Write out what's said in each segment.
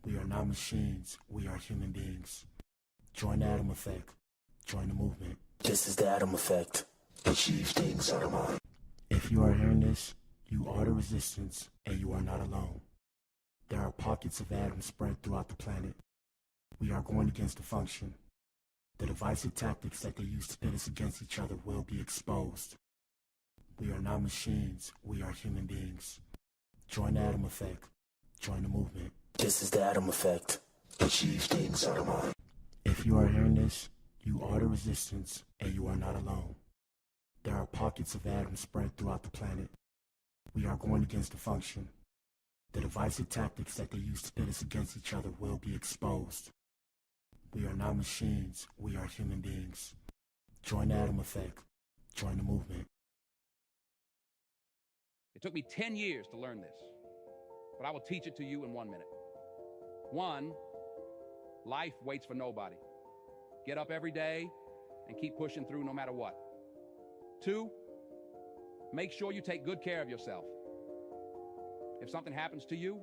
We are not machines. We are human beings. Join the Atom Effect. Join the movement. This is the Atom Effect. Achieve things out of mind. If you are hearing this, you are the resistance, and you are not alone. There are pockets of atoms spread throughout the planet. We are going against the function. The divisive tactics that they use to pit us against each other will be exposed. We are not machines. We are human beings. Join the Atom Effect. Join the movement. This is the Atom Effect. Achieve things out of mind. If you are hearing this, you are the resistance, and you are not alone. There are pockets of atoms spread throughout the planet. We are going against the function. The divisive tactics that they use to pit us against each other will be exposed. We are not machines. We are human beings. Join the Atom Effect. Join the movement. It took me 10 years to learn this, but I will teach it to you in 1 minute. 1, life waits for nobody. Get up every day and keep pushing through no matter what. 2, make sure you take good care of yourself. If something happens to you,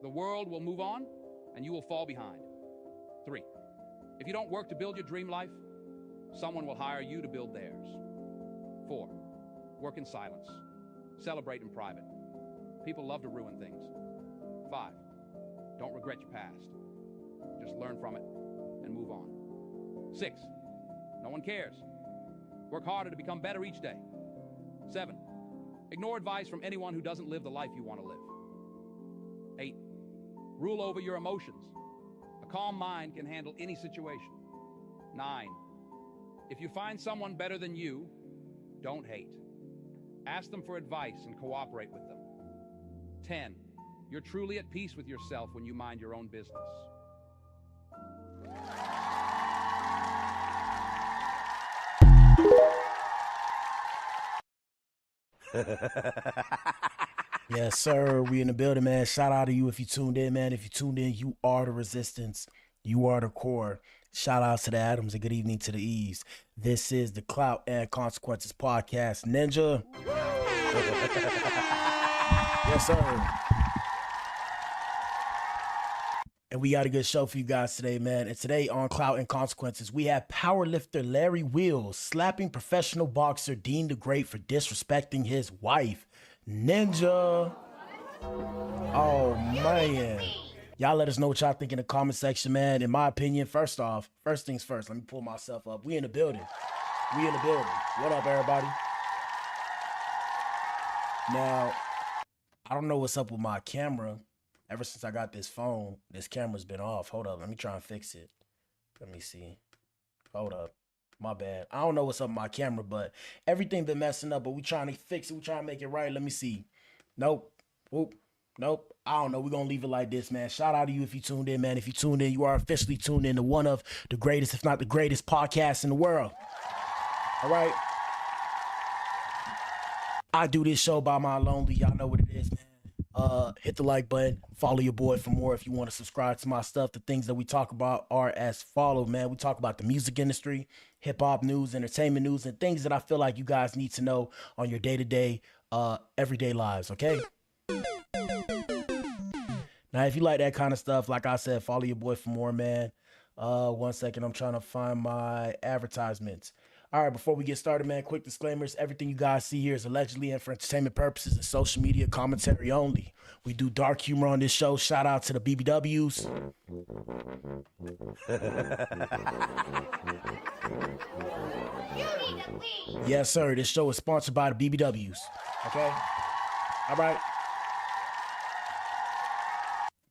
the world will move on and you will fall behind. 3, if you don't work to build your dream life, someone will hire you to build theirs. 4, work in silence. Celebrate in private. People love to ruin things. 5, don't regret your past. Just learn from it and move on. 6, no one cares. Work harder to become better each day. 7, ignore advice from anyone who doesn't live the life you want to live. 8, rule over your emotions. A calm mind can handle any situation. 9, if you find someone better than you, don't hate. Ask them for advice and cooperate with them. 10, you're truly at peace with yourself when you mind your own business. Yes, sir. We in the building, man. Shout out to you if you tuned in, man. If you tuned in, you are the resistance. You are the core. Shout out to the Atoms and good evening to the E's. This is the Clout and Consequences Podcast. Ninja. Yes, sir. And we got a good show for you guys today, man. And today on Clout and Consequences, we have powerlifter Larry Wheels slapping professional boxer Deen the Great for disrespecting his wife. Ninja. Oh, man. Y'all let us know what y'all think in the comment section, man. In my opinion, first things first, let me pull myself up. We in the building. We in the building. What up, everybody? Now, I don't know what's up with my camera. Ever since I got this phone, this camera's been off. Hold up. Let me try and fix it. Let me see. Hold up. My bad. I don't know what's up with my camera, but everything been messing up, but we trying to fix it. We trying to make it right. Let me see. Nope. Whoop. Nope. I don't know. We're going to leave it like this, man. Shout out to you if you tuned in, man. If you tuned in, you are officially tuned in to one of the greatest, if not the greatest podcasts in the world. All right. I do this show by my lonely. Y'all know what it is, man. Hit the like button, follow your boy for more if you want to subscribe to my stuff. The things that we talk about are as follow, man. We talk about the music industry, hip-hop news, entertainment news, and things that I feel like you guys need to know on your day-to-day, everyday lives, okay? Now, if you like that kind of stuff, like I said, follow your boy for more, man. 1 second, I'm trying to find my advertisements. All right, before we get started, man, quick disclaimers. Everything you guys see here is allegedly and for entertainment purposes and social media commentary only. We do dark humor on this show. Shout out to the BBWs. Yes, sir. This show is sponsored by the BBWs. Okay? All right.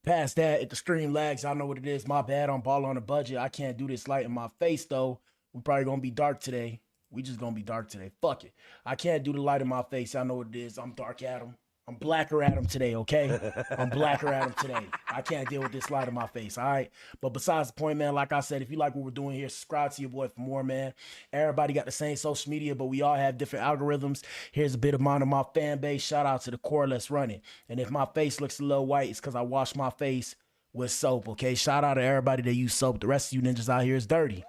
Past that, if the stream lags, y'all know what it is. My bad, I'm balling on a budget. I can't do this light in my face, though. We probably gonna be dark today. We just gonna be dark today. Fuck it. I can't do the light in my face. I know what it is. I'm Dark Adam. I'm Blacker Adam today, okay? I'm Blacker Adam today. I can't deal with this light in my face, all right? But besides the point, man, like I said, if you like what we're doing here, subscribe to your boy for more, man. Everybody got the same social media, but we all have different algorithms. Here's a bit of mine of my fan base. Shout out to the core. Let's run it. And if my face looks a little white, it's because I washed my face with soap, okay? Shout out to everybody that use soap. The rest of you ninjas out here is dirty.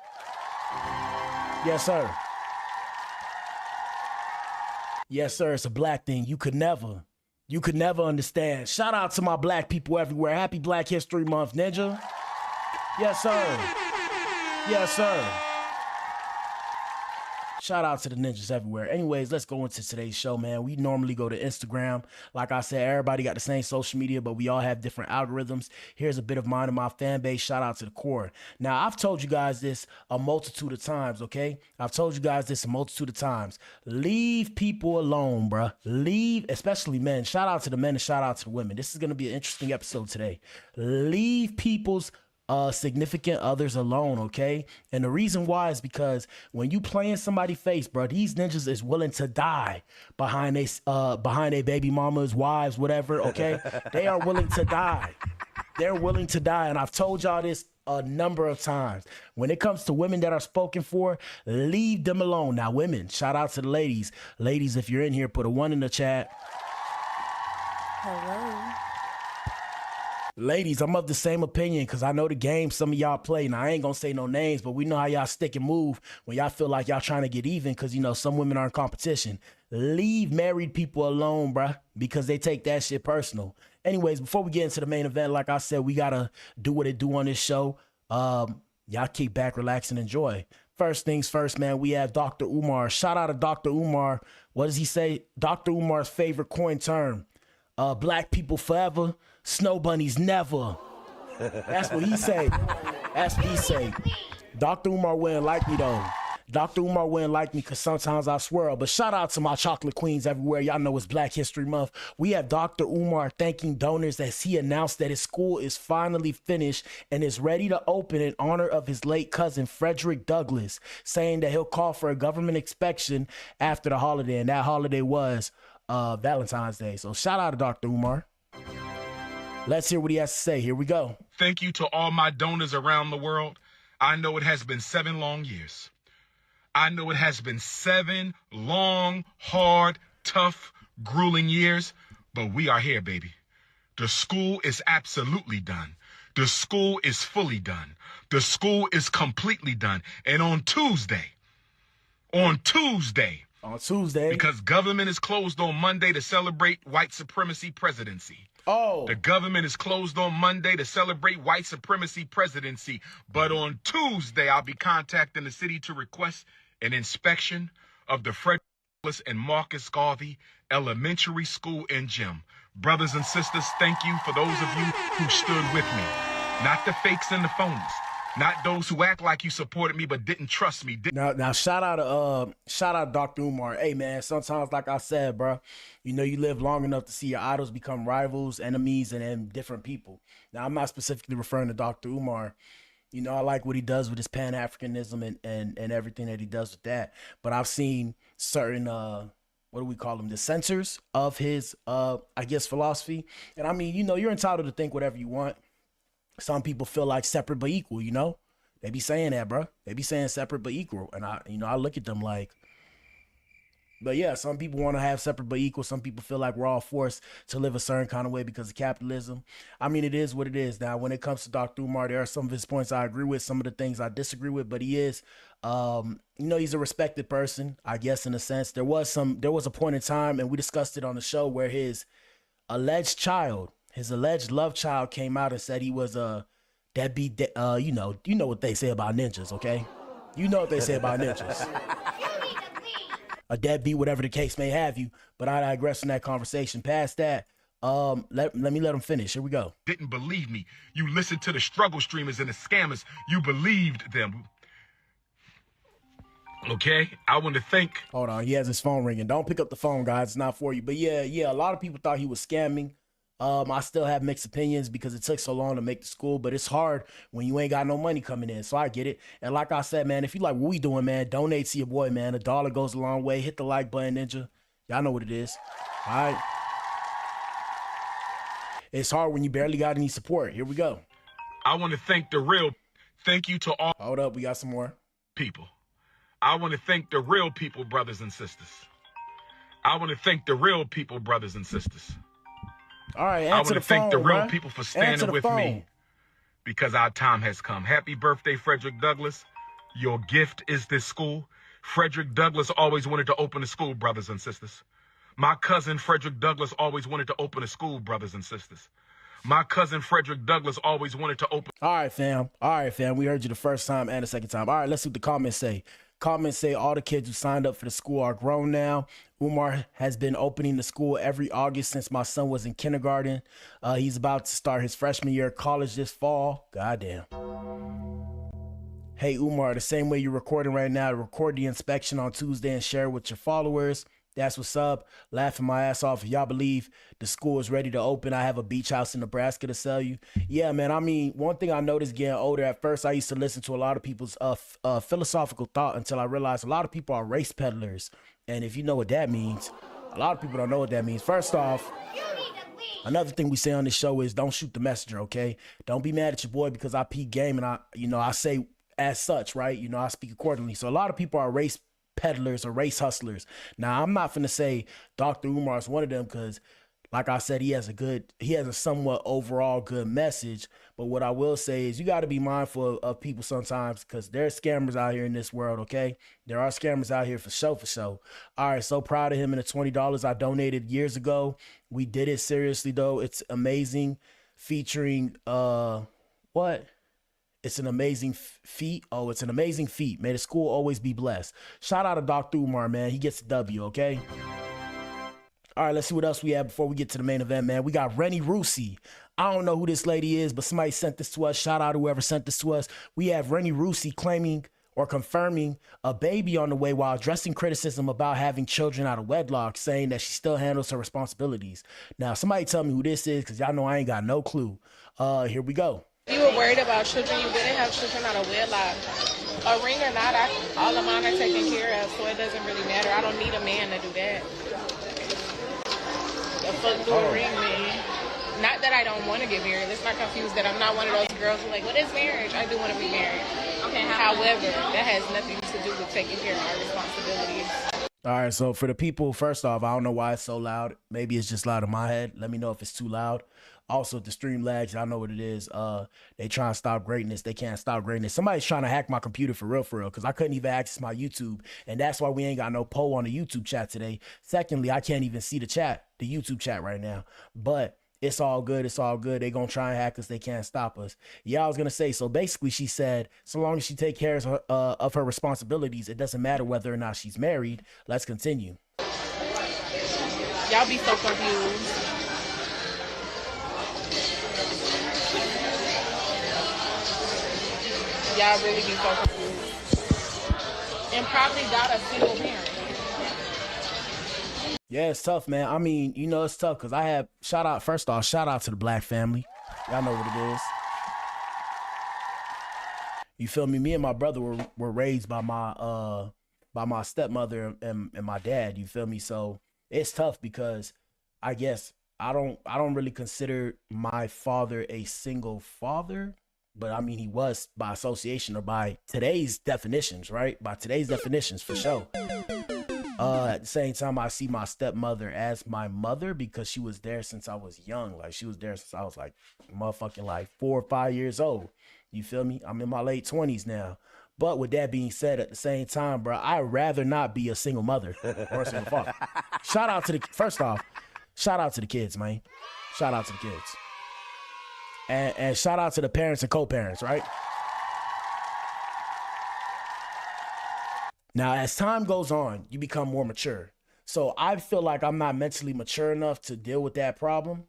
Yes, sir. Yes, sir. It's a black thing. You could never You could never understand. Shout out to my black people everywhere. Happy Black History Month, Ninja. Yes, sir. Yes, sir. Shout out to the ninjas everywhere. Anyways, let's go into today's show, man. We normally go to Instagram. Like I said, everybody got the same social media, but we all have different algorithms. Here's a bit of mine and my fan base. Shout out to the core. Now, I've told you guys this a multitude of times, okay? I've told you guys this a multitude of times. Leave people alone, bruh. Leave, especially men. Shout out to the men and shout out to the women. This is going to be an interesting episode today. Leave people's significant others alone, okay? And the reason why is because when you play in somebody's face, bro, these ninjas is willing to die behind their baby mamas, wives, whatever, okay? They are willing to die. They're willing to die, and I've told y'all this a number of times. When it comes to women that are spoken for, leave them alone. Now, women, shout out to the ladies. Ladies, if you're in here, put a 1 in the chat. Hello. Ladies, I'm of the same opinion because I know the game some of y'all play. Now, I ain't going to say no names, but we know how y'all stick and move when y'all feel like y'all trying to get even because, you know, some women are in competition. Leave married people alone, bruh, because they take that shit personal. Anyways, before we get into the main event, like I said, we got to do what it do on this show. Y'all kick back, relax, and enjoy. First things first, man, we have Dr. Umar. Shout out to Dr. Umar. What does he say? Dr. Umar's favorite coin term. Black people forever, snow bunnies never. That's what he say. That's what he say. Dr. Umar wouldn't like me though. Dr. Umar wouldn't like me because sometimes I swirl. But shout out to my chocolate queens everywhere. Y'all know it's Black History Month. We have Dr. Umar thanking donors as he announced that his school is finally finished and is ready to open in honor of his late cousin, Frederick Douglass, saying that he'll call for a government inspection after the holiday. And that holiday was Valentine's Day. So shout out to Dr. Umar. Let's hear what he has to say. Here we go. Thank you to all my donors around the world. I know it has been 7 long years. I know it has been 7 long, hard, tough, grueling years, but we are here, baby. The school is absolutely done. The school is fully done. The school is completely done. And on Tuesday, because government is closed on Monday to celebrate white supremacy presidency. Oh. The government is closed on Monday to celebrate white supremacy presidency. But on Tuesday, I'll be contacting the city to request an inspection of the Frederick Douglass and Marcus Garvey Elementary School and Gym. Brothers and sisters, thank you for those of you who stood with me. Not the fakes and the phonies. Not those who act like you supported me but didn't trust me. Now shout out to Dr. Umar. Hey man, sometimes like I said, bro, you know you live long enough to see your idols become rivals, enemies, and then different people. Now I'm not specifically referring to Dr. Umar. You know, I like what he does with his Pan-Africanism and everything that he does with that. But I've seen certain what do we call them? Dissenters of his I guess philosophy. And I mean, you know, you're entitled to think whatever you want. Some people feel like separate but equal, you know? They be saying that, bro. They be saying separate but equal. And I look at them like, but yeah, some people want to have separate but equal. Some people feel like we're all forced to live a certain kind of way because of capitalism. I mean, it is what it is. Now, when it comes to Dr. Umar, there are some of his points I agree with, some of the things I disagree with, but he is, you know, he's a respected person, I guess, in a sense. There was a point in time, and we discussed it on the show, where his alleged love child came out and said he was a deadbeat, you know what they say about ninjas, okay? You know what they say about ninjas. A deadbeat, whatever the case may have you. But I digress from that conversation. Past that, let me let him finish. Here we go. Didn't believe me. You listened to the struggle streamers and the scammers. You believed them. Okay? I want to thank... Hold on. He has his phone ringing. Don't pick up the phone, guys. It's not for you. But yeah, a lot of people thought he was scamming. I still have mixed opinions because it took so long to make the school, but it's hard when you ain't got no money coming in. So I get it. And like I said, man, if you like what we doing, man, donate to your boy, man. $1 goes a long way. Hit the like button, Ninja. Y'all know what it is. All right. It's hard when you barely got any support. Here we go. I want to thank thank you to all... Hold up. We got some more. People. I want to thank the real people, brothers and sisters. I want to thank the real people, brothers and sisters. All right, I want to thank the real people for standing with me me because our time has come. Happy birthday, Frederick Douglass. Your gift is this school. Frederick Douglass always wanted to open a school, brothers and sisters. My cousin Frederick Douglass always wanted to open a school, brothers and sisters. My cousin Frederick Douglass always wanted to open. All right, fam. We heard you the first time and the second time. All right, let's see what the comments say. Comments say all the kids who signed up for the school are grown now. Umar has been opening the school every August since my son was in kindergarten. He's about to start his freshman year of college this fall. Goddamn. Hey, Umar, the same way you're recording right now, record the inspection on Tuesday and share it with your followers. That's what's up. Laughing my ass off. If y'all believe the school is ready to open, I have a beach house in Nebraska to sell you. Yeah, man. I mean, one thing I noticed getting older, at first I used to listen to a lot of people's philosophical thought until I realized a lot of people are race peddlers. And if you know what that means, a lot of people don't know what that means. First off, another thing we say on this show is don't shoot the messenger, okay? Don't be mad at your boy because I peak game and I say as such, right? I speak accordingly. So a lot of people are race peddlers or race hustlers. Now, I'm not finna say Dr. Umar is one of them because, like I said, he has a somewhat overall good message. But what I will say is you got to be mindful of people sometimes because there are scammers out here in this world, okay? There are scammers out here for sure, for sure. All right, so proud of him and the $20 I donated years ago. We did it seriously, though. It's amazing featuring, what? It's an amazing feat. Oh, it's an amazing feat. May the school always be blessed. Shout out to Dr. Umar, man. He gets a W, okay? All right, let's see what else we have before we get to the main event, man. We got Rennie Rusi. I don't know who this lady is, but somebody sent this to us. Shout out to whoever sent this to us. We have Rennie Rusi claiming or confirming a baby on the way while addressing criticism about having children out of wedlock, saying that she still handles her responsibilities. Now, somebody tell me who this is because y'all know I ain't got no clue. Here we go. If you were worried about children, you wouldn't have children out of wedlock. A ring or not, all of mine are taken care of, so it doesn't really matter. I don't need a man to do that. The fuck do a ring mean? Not that I don't want to get married. Let's not confuse that. I'm not one of those girls who like, what is marriage? I do want to be married. Okay. However, that has nothing to do with taking care of our responsibilities. All right, so for the people, first off, I don't know why it's so loud. Maybe it's just loud in my head. Let me know if it's too loud. Also, the stream lags, I know what it is. They trying to stop greatness. They can't stop greatness. Somebody's trying to hack my computer for real, because I couldn't even access my YouTube. And that's why we ain't got no poll on the YouTube chat today. Secondly, I can't even see the YouTube chat right now. But it's all good. It's all good. They going to try and hack us. They can't stop us. Yeah, I was going to say, so basically she said, so long as she take care of her responsibilities, it doesn't matter whether or not she's married. Let's continue. Y'all be so confused. Y'all really be so confused. And probably got a single parent. Yeah, it's tough, man. I mean, it's tough because I have, shout out to the Blac family. Y'all know what it is. You feel me? Me and my brother were raised by my stepmother and my dad. You feel me? So it's tough because I guess I don't really consider my father a single father. But I mean, he was by association or by today's definitions, right? By today's definitions, for sure. At the same time, I see my stepmother as my mother because she was there since I was young. Like, she was there since I was like motherfucking like 4 or 5 years old. You feel me? I'm in my late 20s now. But with that being said, at the same time, bro, I'd rather not be a single mother or a single father. First off, shout out to the kids, man. Shout out to the kids. And shout out to the parents and co-parents, right? Now, as time goes on, you become more mature. So I feel like I'm not mentally mature enough to deal with that problem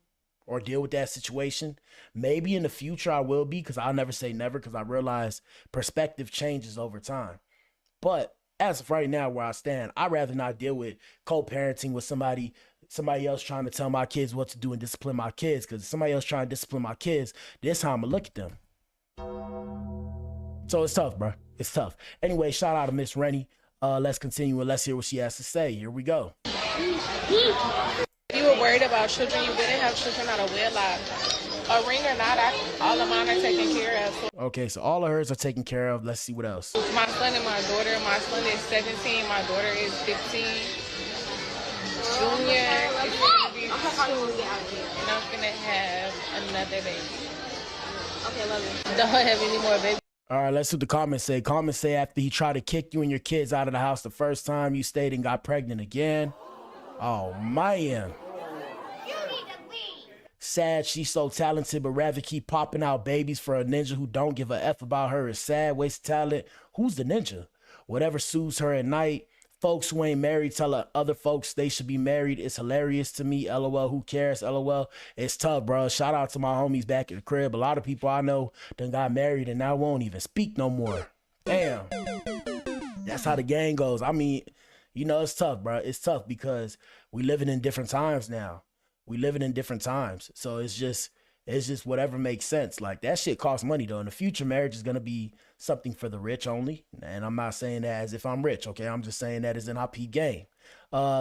or deal with that situation. Maybe in the future I will be, because I'll never say never, because I realize perspective changes over time. But as of right now, where I stand, I'd rather not deal with co-parenting with somebody else trying to tell my kids what to do and discipline my kids, because somebody else trying to discipline my kids, this how I'm gonna look at them. So it's tough, bro. It's tough. Anyway, shout out to Miss Rennie. Let's continue and let's hear what she has to say. Here we go. If you were worried about children, you wouldn't have children out of wedlock. A ring or not, all of mine are taken care of. Okay, so all of hers are taken care of. Let's see what else. My son and my daughter. My son is 17. My daughter is 15. Junior is going to be 2. And I'm going to have another baby. Okay, love you. Don't have any more babies. All right, let's see what the comments say. Comments say after he tried to kick you and your kids out of the house the first time, you stayed and got pregnant again. Oh, man. Sad she's so talented, but rather keep popping out babies for a ninja who don't give a F about her is sad, waste talent. Who's the ninja? Whatever soothes her at night. Folks who ain't married tell other folks they should be married. It's hilarious to me. LOL, who cares? LOL, it's tough, bro. Shout out to my homies back at the crib. A lot of people I know done got married and now won't even speak no more. Damn. That's how the game goes. I mean, you know, it's tough, bro. It's tough because we living in different times now. We living in different times. So it's just whatever makes sense. Like, that shit costs money, though. In the future, marriage is going to be something for the rich only. And I'm not saying that as if I'm rich, okay? I'm just saying that as an IP game.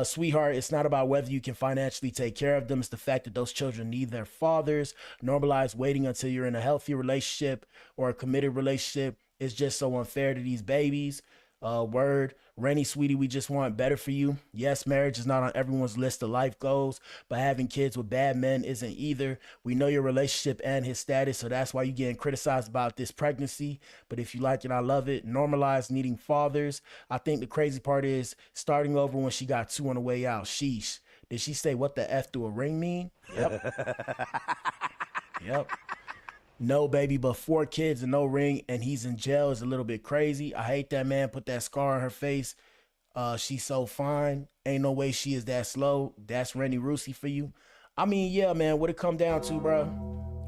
Sweetheart, it's not about whether you can financially take care of them. It's the fact that those children need their fathers. Normalize waiting until you're in a healthy relationship or a committed relationship. It's just so unfair to these babies. Word. Rennie, sweetie, we just want better for you. Yes, marriage is not on everyone's list of life goals, but having kids with bad men isn't either. We know your relationship and his status, so that's why you're getting criticized about this pregnancy. But if you like it, I love it. Normalize needing fathers. I think the crazy part is starting over when she got 2 on the way out. Sheesh. Did she say what the F do a ring mean? Yep. Yep. No, baby, but 4 kids and no ring, and he's in jail is a little bit crazy. I hate that man put that scar on her face. She's so fine. Ain't no way she is that slow. That's Rennie Rusi for you. I mean, yeah, man, what it come down to, bro?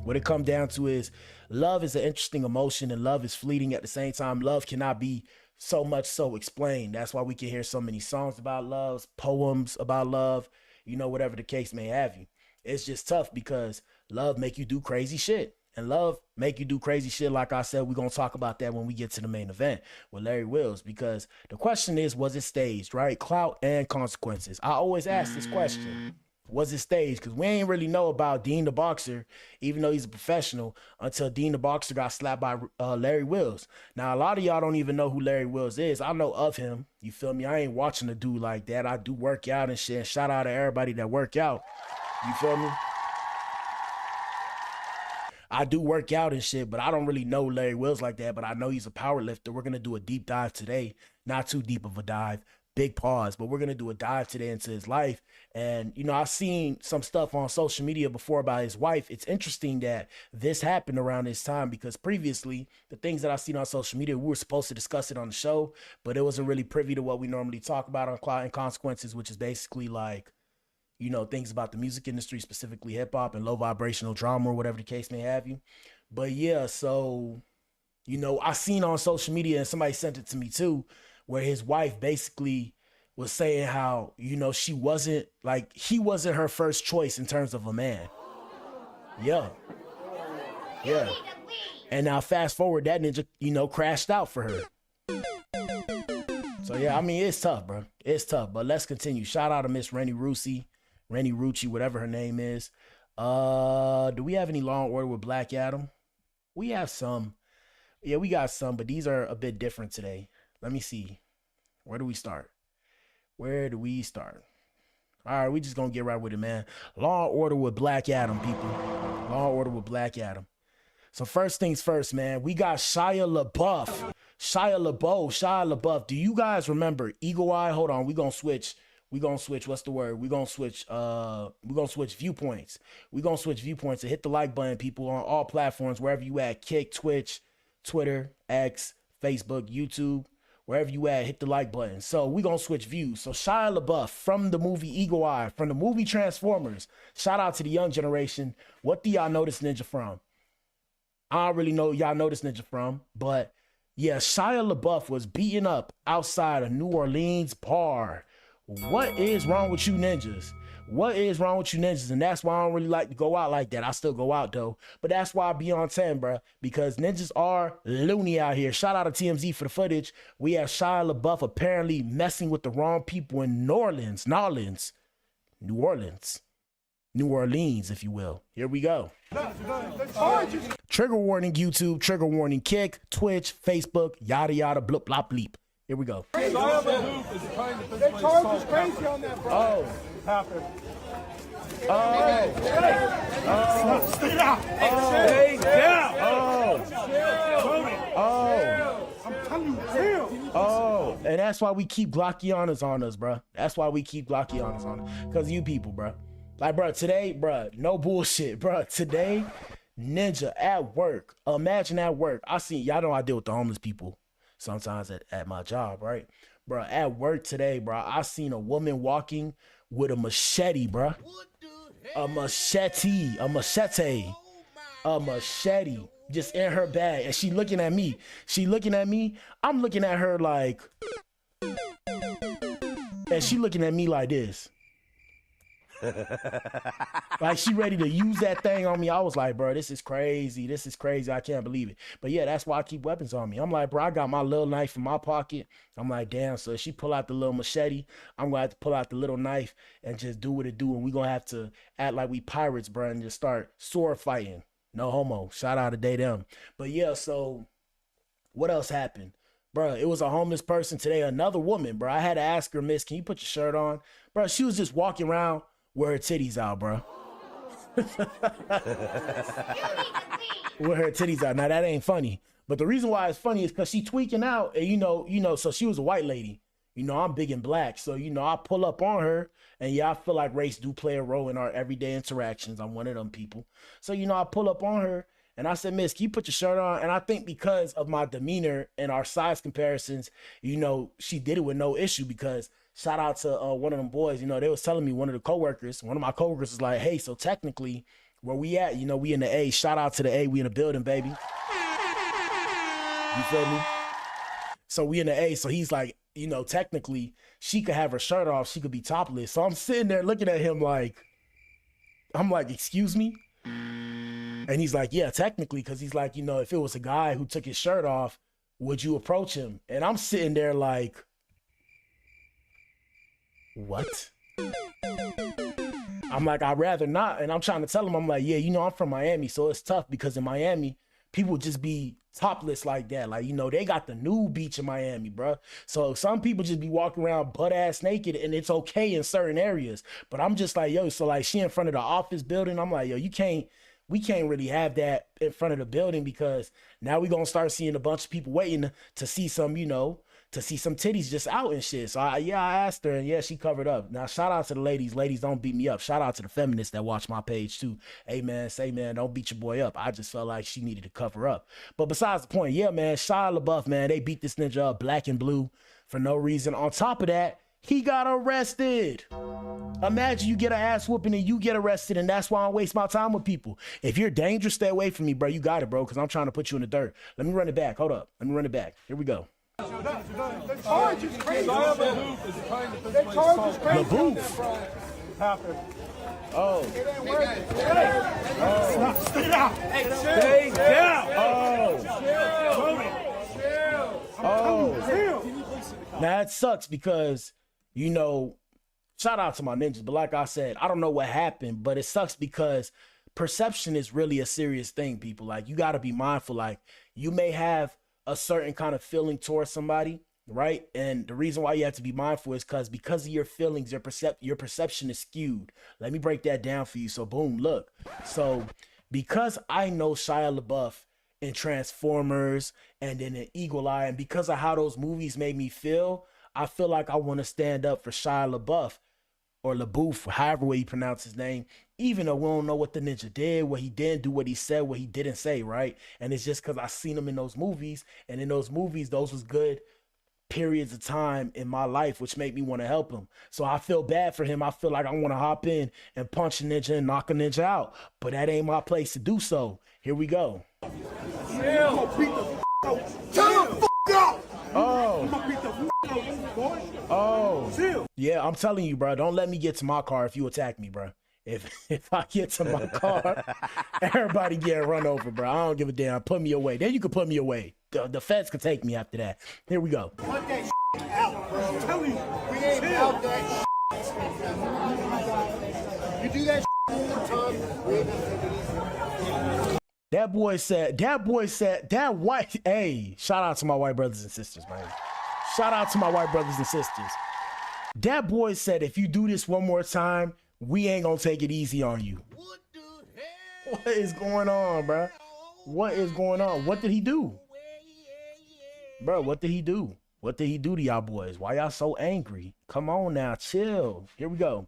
What it come down to is love is an interesting emotion, and love is fleeting at the same time. Love cannot be so much so explained. That's why we can hear so many songs about love, poems about love, you know, whatever the case may have you. It's just tough because love make you do crazy shit. And love make you do crazy shit. Like I said, we're going to talk about that when we get to the main event with Larry Wills, because the question is, was it staged, right? Clout and consequences. I always ask this question. Was it staged? Because we ain't really know about Deen the boxer, even though he's a professional, until Deen the boxer got slapped by Larry Wills. Now, a lot of y'all don't even know who Larry Wills is. I know of him. You feel me? I ain't watching a dude like that. I do work out and shit. Shout out to everybody that work out. You feel me? I do work out and shit, but I don't really know Larry Wills like that, but I know he's a powerlifter. We're going to do a deep dive today. Not too deep of a dive. Big pause, but we're going to do a dive today into his life. And, you know, I've seen some stuff on social media before about his wife. It's interesting that this happened around this time because previously, the things that I've seen on social media, we were supposed to discuss it on the show, but it wasn't really privy to what we normally talk about on Clout Consequences, which is basically like, you know, things about the music industry, specifically hip hop and low vibrational drama or whatever the case may have you. But yeah, so, you know, I seen on social media, and somebody sent it to me too, where his wife basically was saying how, you know, he wasn't her first choice in terms of a man. Yeah. Yeah. And now fast forward, that ninja, you know, crashed out for her. So yeah, I mean, it's tough, bro. It's tough, but let's continue. Shout out to Miss Rennie Rusi. Rennie Rucci, whatever her name is. Do we have any Law and Order with Blac Adam? We have some. Yeah, we got some, but these are a bit different today. Let me see. Where do we start? All right, we just gonna get right with it, man. Law and Order with Blac Adam, people. Law and Order with Blac Adam. So first things first, man. We got Shia LaBeouf. Shia LaBeouf. Do you guys remember Eagle Eye? Hold on, we gonna switch. What's the word? We're gonna switch viewpoints. We're gonna switch viewpoints and hit the like button, people, on all platforms, wherever you at. Kick, Twitch, Twitter, X, Facebook, YouTube, wherever you at, hit the like button. So we're gonna switch views. So Shia LaBeouf from the movie Eagle Eye, from the movie Transformers. Shout out to the young generation. What do y'all know this ninja from? I don't really know y'all know this ninja from, but yeah, Shia LaBeouf was beaten up outside a New Orleans bar. What is wrong with you ninjas? And that's why I don't really like to go out like that. I still go out though, but that's why I be on 10, bro, because ninjas are loony out here. Shout out to TMZ for the footage. We have Shia LaBeouf apparently messing with the wrong people in New Orleans, if you will. Here we go. Trigger warning YouTube, trigger warning Kick, Twitch, Facebook, yada yada, blip blop bleep. Here we go. They charge us crazy on that, bro. Oh. Happened. Stay down. I'm telling you, chill. And that's why we keep Glockianas on us, bro. That's why we keep Glockianas on us. Because you people, bro. Like, bro, today, bro, no bullshit, bro. Today, Ninja at work. Imagine at work. Y'all know I deal with the homeless people sometimes at my job, right? Bro, at work today, bro, I seen a woman walking with a machete, bro. A machete. Just in her bag. And she looking at me. I'm looking at her like... And she looking at me like this. Like she ready to use that thing on me. I was like, bro, this is crazy. I can't believe it. But yeah, that's why I keep weapons on me. I'm like, bro, I got my little knife in my pocket. I'm like, damn, so if she pull out the little machete, I'm gonna have to pull out the little knife and just do what it do. And we gonna have to act like we pirates, bro, and just start sword fighting. No homo. Shout out to them. But yeah, so what else happened? Bro, it was a homeless person today, another woman, bro. I had to ask her, miss, can you put your shirt on? Bro, she was just walking around with her titties out, bro. With her titties out. Now, that ain't funny. But the reason why it's funny is because she tweaking out. And, you know, so she was a white lady. You know, I'm big and black. So, you know, I pull up on her. And, yeah, I feel like race do play a role in our everyday interactions. I'm one of them people. So, you know, I pull up on her. And I said, miss, can you put your shirt on? And I think because of my demeanor and our size comparisons, you know, she did it with no issue because shout out to one of them boys, you know, they was telling me one of my coworkers was like, hey, so technically where we at, you know, we in the A. Shout out to the A. We in the building, baby. You feel me? So we in the A. So he's like, you know, technically she could have her shirt off. She could be topless. So I'm sitting there looking at him like, I'm like, excuse me? And he's like, yeah, technically, because he's like, you know, if it was a guy who took his shirt off, would you approach him? And I'm sitting there like, what? I'm like, I'd rather not. And I'm trying to tell him, I'm like, yeah, you know, I'm from Miami, so it's tough because in Miami, people just be topless like that. Like, you know, they got the nude beach in Miami, bro. So some people just be walking around butt ass naked and it's okay in certain areas. But I'm just like, yo, so like she in front of the office building. I'm like, yo, we can't really have that in front of the building because now we're going to start seeing a bunch of people waiting to see some, you know, to see some titties just out and shit. So I asked her and yeah, she covered up. Now shout out to the ladies. Ladies, don't beat me up. Shout out to the feminists that watch my page too. Hey man, don't beat your boy up. I just felt like she needed to cover up. But besides the point, yeah, man, Shia LaBeouf, man, they beat this ninja up black and blue for no reason. On top of that, he got arrested. Imagine you get an ass whooping and you get arrested, and that's why I don't waste my time with people. If you're dangerous, stay away from me, bro. You got it, bro, because I'm trying to put you in the dirt. Let me run it back. Hold up. Let me run it back. Here we go. The charge is crazy. The charge is crazy. LaBeouf. Oh. It ain't working. Hey. Stay down. Stay down. Oh. Now it sucks because, you know, shout out to my ninjas, but like I said, I don't know what happened, but it sucks because perception is really a serious thing, people. Like, you got to be mindful. Like, you may have a certain kind of feeling towards somebody, right? And the reason why you have to be mindful is because of your feelings, your perception is skewed. Let me break that down for you. So boom, look. So because I know Shia LaBeouf in Transformers and in an Eagle Eye, and because of how those movies made me feel, I feel like I want to stand up for Shia LaBeouf, or LaBeouf, however way you pronounce his name, even though we don't know what the ninja did, what he didn't do, what he said, what he didn't say, right? And it's just because I seen him in those movies, and in those movies, those was good periods of time in my life, which made me want to help him. So I feel bad for him. I feel like I want to hop in and punch a ninja and knock a ninja out, but that ain't my place to do so. Here we go. Oh, yeah, I'm telling you, bro, don't let me get to my car if you attack me, bro. If I get to my car, everybody get run over, bro. I don't give a damn. Put me away. Then you can put me away. The feds can take me after that. Here we go. Put that out, bro. I'm telling you, we ain't out that You do that one more time, we ain't gonna take it easy. That boy said, that white, hey, shout out to my white brothers and sisters, man. Shout out to my white brothers and sisters. That boy said, if you do this one more time, we ain't gonna take it easy on you. What the hell? What is going on, bro? What is going on? What did he do? Bro, what did he do? What did he do to y'all boys? Why y'all so angry? Come on now, chill. Here we go.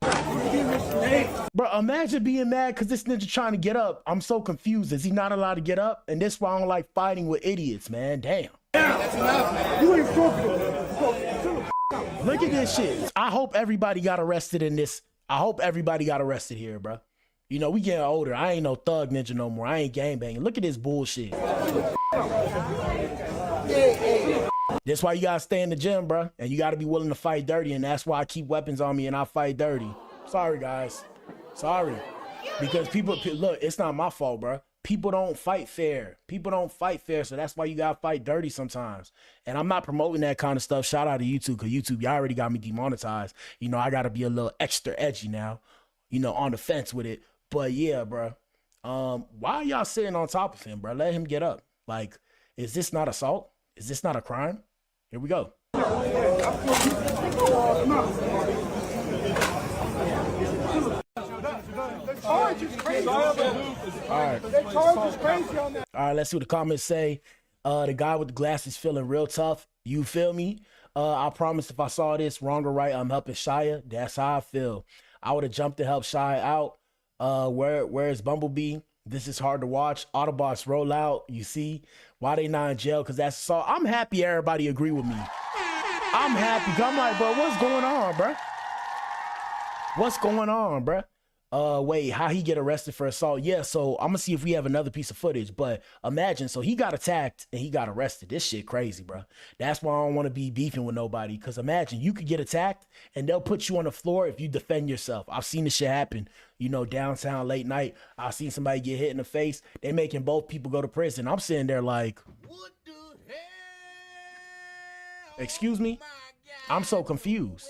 Bro, imagine being mad because this ninja trying to get up. I'm so confused. Is he not allowed to get up? And this is why I don't like fighting with idiots, man. Damn. That's enough, man. You ain't talking. Look at this shit. I hope everybody got arrested in this. I hope everybody got arrested here, bro. You know, we getting older. I ain't no thug ninja no more. I ain't gangbanging. Look at this bullshit. That's why you gotta stay in the gym, bro. And you gotta be willing to fight dirty. And that's why I keep weapons on me and I fight dirty. Sorry, guys. Sorry. Because people, look, it's not my fault, bro. People don't fight fair. People don't fight fair. So that's why you gotta fight dirty sometimes. And I'm not promoting that kind of stuff. Shout out to YouTube, because YouTube, y'all already got me demonetized. You know, I gotta be a little extra edgy now, you know, on the fence with it. But yeah, bro. Why are y'all sitting on top of him, bro? Let him get up. Like, is this not assault? Is this not a crime? Here we go. All right, let's see what the comments say. The guy with the glasses feeling real tough. You feel me? I promise if I saw this wrong or right, I'm helping Shia. That's how I feel. I would have jumped to help Shia out. Where is Bumblebee? This is hard to watch. Autobots roll out. You see why they not in jail? Because that's so. I'm happy everybody agree with me. I'm happy. I'm like, bro, what's going on, bro? What's going on, bro? Wait, how he get arrested for assault? Yeah, so I'm gonna see if we have another piece of footage. But imagine, so he got attacked and he got arrested. This shit crazy, bro. That's why I don't want to be beefing with nobody. Because imagine, you could get attacked and they'll put you on the floor if you defend yourself. I've seen this shit happen, you know, downtown late night. I've seen somebody get hit in the face. They making both people go to prison. I'm sitting there like, what the hell? Excuse me? I'm so confused.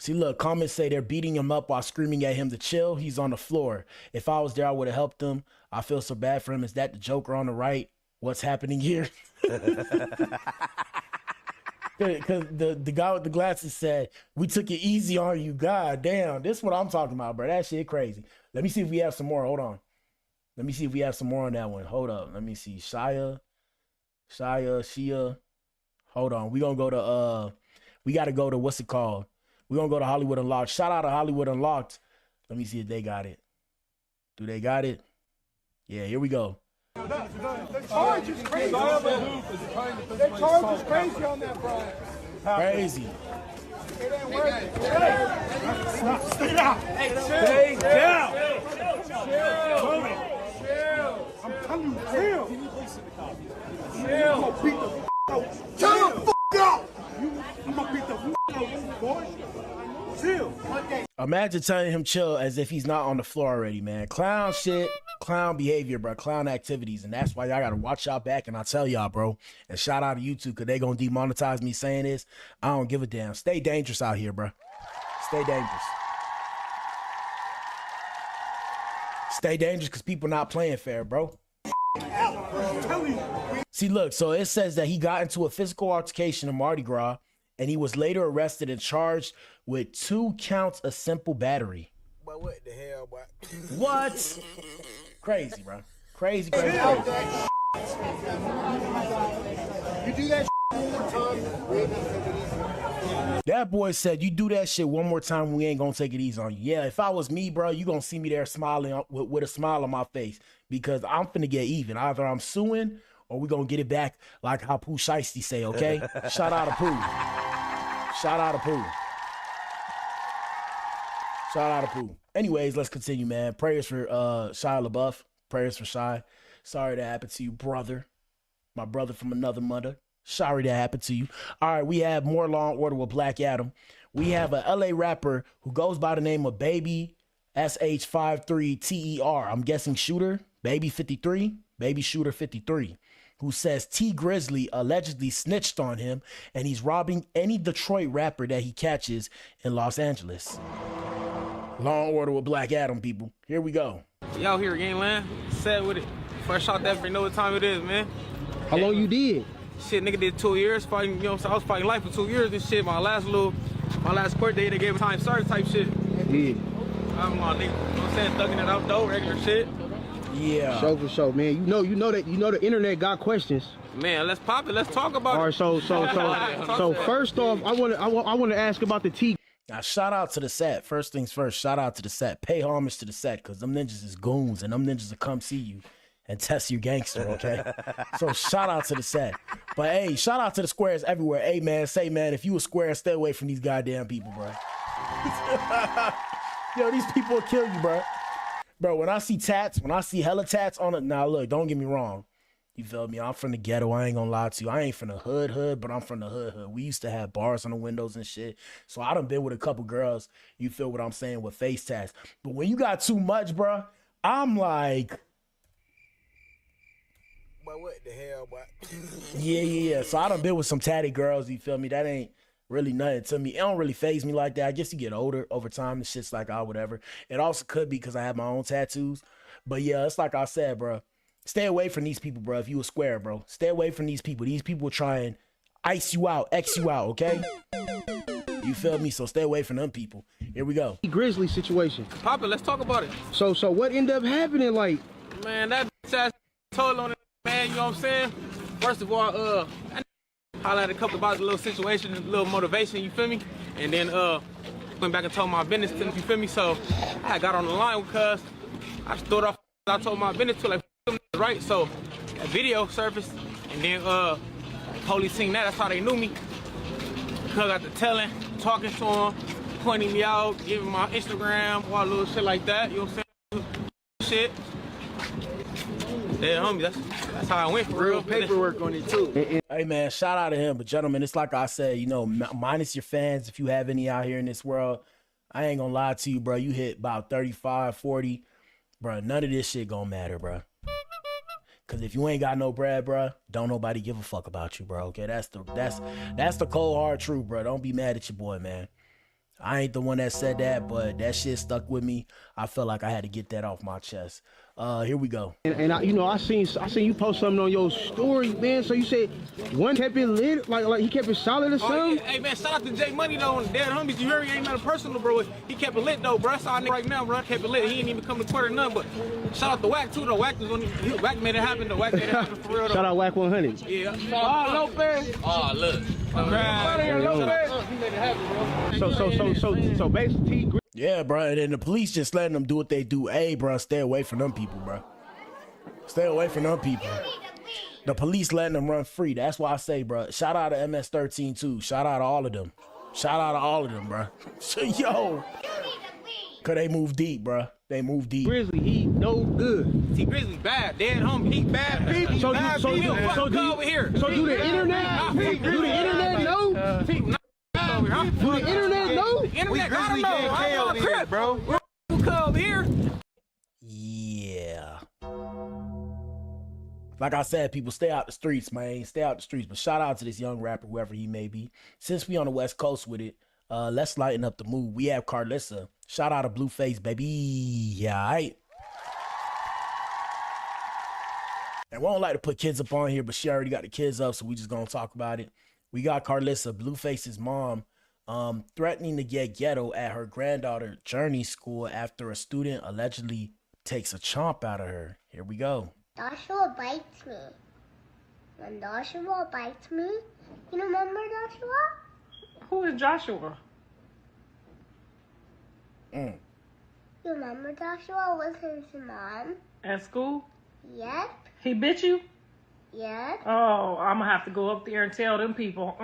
See, look, comments say they're beating him up while screaming at him to chill. He's on the floor. If I was there, I would have helped him. I feel so bad for him. Is that the Joker on the right? What's happening here? Because the guy with the glasses said, we took it easy on you. God damn. This is what I'm talking about, bro. That shit crazy. Let me see if we have some more. Hold on. Let me see if we have some more on that one. Hold up. Let me see. Shia. Hold on. We gonna go to, we got to go to, what's it called? We're going to go to Hollywood Unlocked. Shout out to Hollywood Unlocked. Let me see if they got it. Do they got it? Yeah, here we go. They charge is crazy. They charge is crazy on that, bro. Crazy. It ain't worth it. Stay down. Stay down. Chill. I'm telling you, chill. Chill. I'm going to beat the out. Chill the fuck out. I'm going to beat the out, boy. Chill. Imagine telling him chill as if he's not on the floor already, man. Clown shit, clown behavior, bro. Clown activities. And that's why y'all got to watch y'all back. And I tell y'all, bro, and shout out to YouTube because they going to demonetize me saying this. I don't give a damn. Stay dangerous out here, bro. Stay dangerous. Stay dangerous because people not playing fair, bro. See, look, so it says that he got into a physical altercation in Mardi Gras, and he was later arrested and charged with 2 counts of simple battery. But what the hell, boy? What? Crazy, bro. Crazy. You do that one more time. That boy said, you do that shit one more time, we ain't gonna take it easy on you. Yeah, if I was me, bro, you gonna see me there smiling with a smile on my face because I'm finna get even. Either I'm suing or we gonna get it back like how Pooh Shiesty say, okay? Shout out to Pooh. Shout out to Pooh. Shout out to Pooh. Anyways, let's continue, man. Prayers for Shia LaBeouf. Prayers for Shia. Sorry that happened to you, brother. My brother from another mother. Sorry that happened to you. All right, we have more Law and Order with Black Adam. We have a LA rapper who goes by the name of Baby SH53TER. I'm guessing Shooter, Baby 53, Baby Shooter 53, who says T Grizzly allegedly snitched on him and he's robbing any Detroit rapper that he catches in Los Angeles. Law and Order with Black Adam, people. Here we go. Y'all here, gangland. Sad with it. Fresh out that for know what time it is, man. How long you did? Shit, nigga did 2 years fighting, you know what I'm saying? I was fighting life for 2 years and shit. My last court date, they gave me time served type shit. Yeah. I'm nigga, you know what I'm saying? Thugging it out though, regular shit. Yeah. Show for show, man. You know the internet got questions. Man, let's pop it. Let's talk about All right, it. so first off, I want to ask about the T. Now, shout out to the set. First things first, shout out to the set. Pay homage to the set, because them ninjas is goons, and them ninjas will come see you and test you gangster, okay? So shout out to the set. But, hey, shout out to the squares everywhere. Hey, man, if you a square, stay away from these goddamn people, bro. Yo, these people will kill you, bro. Bro, when I see tats, when I see hella tats on it, now look, don't get me wrong. You feel me? I'm from the ghetto. I ain't gonna lie to you. I ain't from the hood, but I'm from the hood. We used to have bars on the windows and shit. So I done been with a couple girls, you feel what I'm saying, with face tats. But when you got too much, bro, I'm like... But what the hell, boy? Yeah. So I done been with some tatty girls, you feel me? That ain't really nothing to me. It don't really faze me like that. I guess you get older over time and shit's like, whatever. It also could be because I have my own tattoos. But yeah, it's like I said, bro. Stay away from these people, bro. If you a square, bro. Stay away from these people. These people try and ice you out, X you out, okay? You feel me? So stay away from them people. Here we go. Grizzly situation. Pop it. Let's talk about it. So what ended up happening? Like, Man, that bitch ass told on it, man. You know what I'm saying? First of all, I highlighted a couple about the little situation, a little motivation. You feel me? And then went back and told my business to him. You feel me? So I got on the line because I just threw it off. I told my business to like. Right, so a video surfaced, and then police seen that. That's how they knew me. Cuz got the telling, talking to him, pointing me out, giving my Instagram, all little shit like that. You know what I'm saying? Shit. Yeah, homie, that's how I went for real. Paperwork on it too. Hey, man, shout out to him. But, gentlemen, it's like I said, you know, minus your fans, if you have any out here in this world, I ain't gonna lie to you, bro. You hit about 35, 40. Bro, none of this shit gonna matter, bro. Cause if you ain't got no bread, bro, don't nobody give a fuck about you, bro. Okay, that's the cold hard truth, bro. Don't be mad at your boy, man. I ain't the one that said that, but that shit stuck with me. I felt like I had to get that off my chest. Here we go. And I seen you post something on your story, man. So you said one kept it lit, like he kept it solid or something. Yeah. Hey man, shout out to J Money though, and Dead Homies. You heard me? Ain't nothing personal, bro. He kept it lit though, bro. That's all right now, bro. Kept it lit. He ain't even come to Twitter none. But shout out to Wack too, though. Wack made it happen. Though Wack made it happen for real. Though. Shout out Wack 100. Yeah. Oh, Lopez. Oh, look. He made it happen, bro. So basically. Yeah, bro, and then the police just letting them do what they do. Hey, bro, stay away from them people, bro. Stay away from them people. The police letting them run free. That's why I say, bro, shout out to MS-13 too. Shout out to all of them. Shout out to all of them, bro. So, yo. Cause they move deep, bro. They move deep. Grizzly, he no good. T Grizzly bad. Dead homie, he bad people. So do the internet? Do the internet know? Do the internet know? Internet gotta know. I'm crib, bro. We're come here. Yeah. Like I said, people, stay out the streets, man. Stay out the streets. But shout out to this young rapper, whoever he may be. Since we on the West Coast with it, let's lighten up the mood. We have Carlissa. Shout out to Blueface, baby. Yeah, all right. And we don't like to put kids up on here, but she already got the kids up, so we just gonna talk about it. We got Carlissa, Blueface's mom, threatening to get ghetto at her granddaughter Journey school after a student allegedly takes a chomp out of her. Here we go. Joshua bites me. When Joshua bites me, you remember Joshua? Who is Joshua? You remember Joshua with his mom? At school? Yep. He bit you? Yep. Oh, I'm gonna have to go up there and tell them people,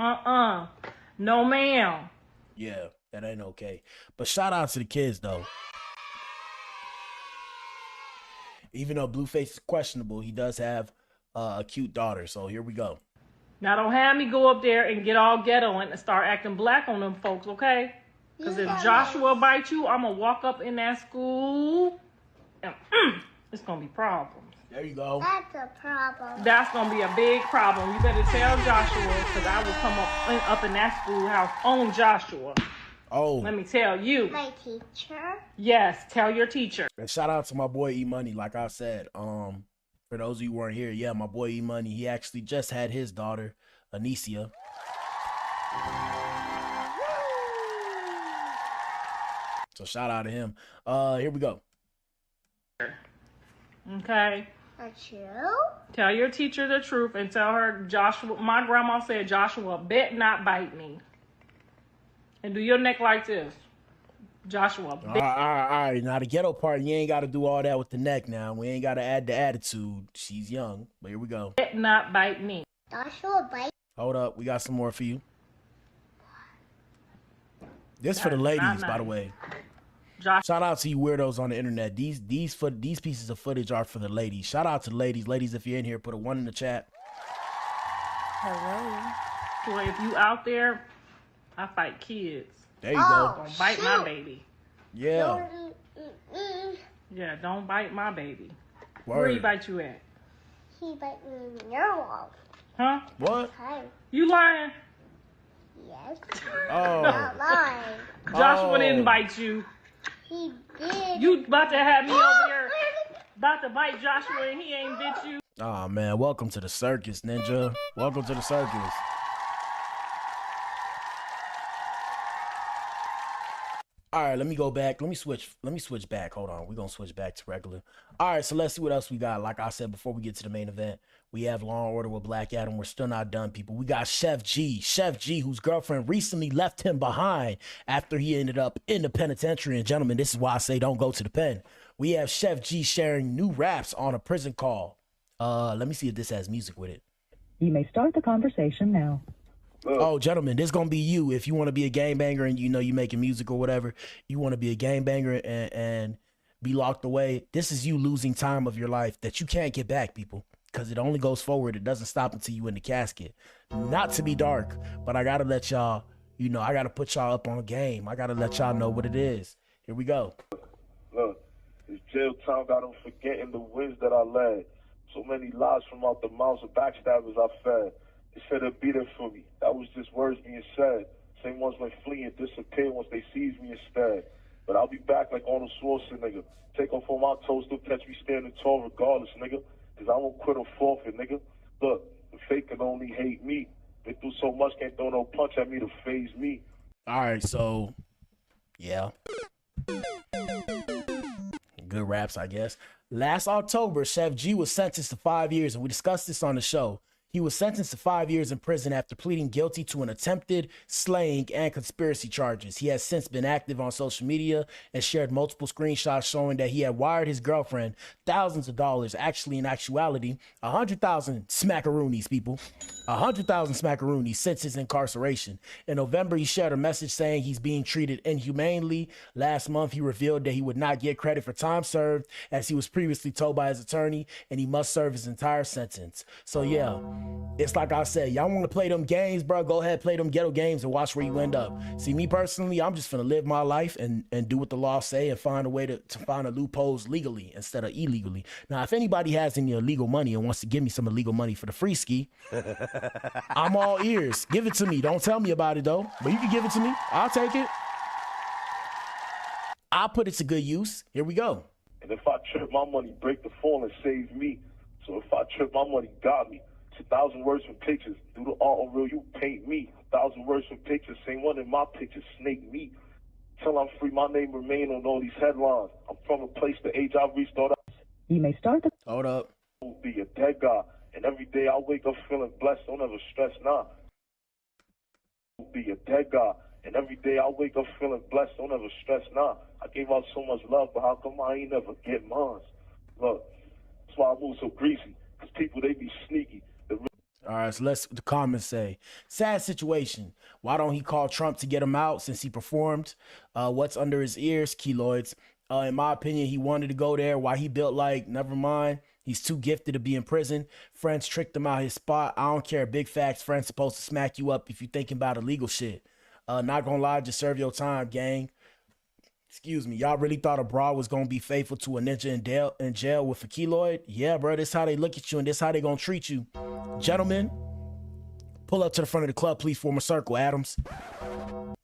no ma'am. Yeah, that ain't okay. But shout out to the kids, though. Even though Blueface is questionable, he does have a cute daughter. So here we go. Now don't have me go up there and get all ghetto and start acting black on them folks, okay? Because if Joshua bites you, I'm gonna walk up in that school and it's gonna be problems. There you go. That's a problem. That's gonna be a big problem. You better tell Joshua, because I will come up in that schoolhouse on Joshua. Oh. Let me tell you. My teacher? Yes, tell your teacher. And shout out to my boy E-Money, like I said. For those of you who weren't here, yeah, my boy E-Money, he actually just had his daughter, Anicia. So shout out to him. Here we go. Okay? That's you? Tell your teacher the truth and tell her, Joshua, my grandma said, Joshua, bet not bite me. And do your neck like this. Joshua, All right. Now, the ghetto part, you ain't got to do all that with the neck now. We ain't got to add the attitude. She's young, but here we go. Bet not bite me. Joshua bite. Hold up. We got some more for you. This for the ladies, by the way. Shout out to you weirdos on the internet. These pieces of footage are for the ladies. Shout out to the ladies. Ladies, if you're in here, put a 1 in the chat. Hello. Boy, if you out there, I fight kids. There you go. Don't bite my baby. Yeah. Yeah, don't bite my baby. Word. Where he bite you at? He bite me in your wall. Huh? What? You lying? Yes. Oh. Not lying. Joshua didn't bite you. He did. You about to have me over there about to bite Joshua and he ain't bit you. Oh, man. Welcome to the circus, Ninja. Welcome to the circus. All right, let me go back. Let me switch back. Hold on. We're going to switch back to regular. All right, so let's see what else we got. Like I said, before we get to the main event, we have Law & Order with Black Adam. We're still not done, people. We got Chef G, whose girlfriend recently left him behind after he ended up in the penitentiary. And gentlemen, this is why I say don't go to the pen. We have Chef G sharing new raps on a prison call. Let me see if this has music with it. You may start the conversation now. Oh, gentlemen, this gonna be you. If you want to be a gangbanger and you know you making music or whatever, you want to be a gangbanger and be locked away. This is you losing time of your life that you can't get back, people, because it only goes forward. It doesn't stop until you in the casket. Not to be dark, but I gotta let y'all, I gotta put y'all up on game. I gotta let y'all know what it is. Here we go. Look, this jail time got them forgetting the wins that I led. So many lies from out the mouths of backstabbers I fed. They said they'd be there for me. That was just words being said. Same ones went fleeing, disappeared once they seized me instead. But I'll be back like Arnold Schwarzenegger. Take off all my toes, still catch me standing tall regardless, nigga. Cause I won't quit or forfeit, nigga. Look, the fake can only hate me. They do so much, can't throw no punch at me to phase me. All right, so, yeah. Good raps, I guess. Last October, Chef G was sentenced to 5 years, and we discussed this on the show. He was sentenced to 5 years in prison after pleading guilty to an attempted slaying and conspiracy charges. He has since been active on social media and shared multiple screenshots showing that he had wired his girlfriend thousands of dollars. Actually, in actuality, 100,000 smackaroonies, people. 100,000 smackaroonies since his incarceration. In November, he shared a message saying he's being treated inhumanely. Last month, he revealed that he would not get credit for time served, as he was previously told by his attorney, and he must serve his entire sentence. So, yeah. It's like I said, y'all want to play them games, bro? Go ahead, play them ghetto games and watch where you end up. See, me personally, I'm just finna live my life and do what the law say and find a way to find a loopholes legally instead of illegally. Now, if anybody has any illegal money and wants to give me some illegal money for the free ski, I'm all ears. Give it to me. Don't tell me about it, though. But you can give it to me. I'll take it. I'll put it to good use. Here we go. And if I trip, my money break the fall and save me. So if I trip, my money got me. It's 1,000 words from pictures. Do the art on real, you paint me. 1,000 words from pictures. Same one in my pictures. Snake me. Till I'm free, my name remain on all these headlines. I'm from a place, the age I've reached, all that. You may start the... Hold up. I'll be a dead guy. And every day I wake up feeling blessed. Don't ever stress, nah. I'll be a dead guy. And every day I wake up feeling blessed. Don't ever stress, nah. I gave out so much love, but how come I ain't never get mine? Look, that's why I move so greasy. Because people, they be sneaky. All right, so let's the comments say. Sad situation. Why don't he call Trump to get him out since he performed? What's under his ears? Keloids. In my opinion, he wanted to go there. Why he built like, never mind. He's too gifted to be in prison. Friends tricked him out his spot. I don't care. Big facts. Friends supposed to smack you up if you thinking about illegal shit. Not gonna lie, just serve your time, gang. Excuse me, y'all really thought a broad was gonna be faithful to a ninja in jail with a keloid? Yeah, bro, this how they look at you and this how they gonna treat you. Gentlemen, pull up to the front of the club, please form a circle, Adams.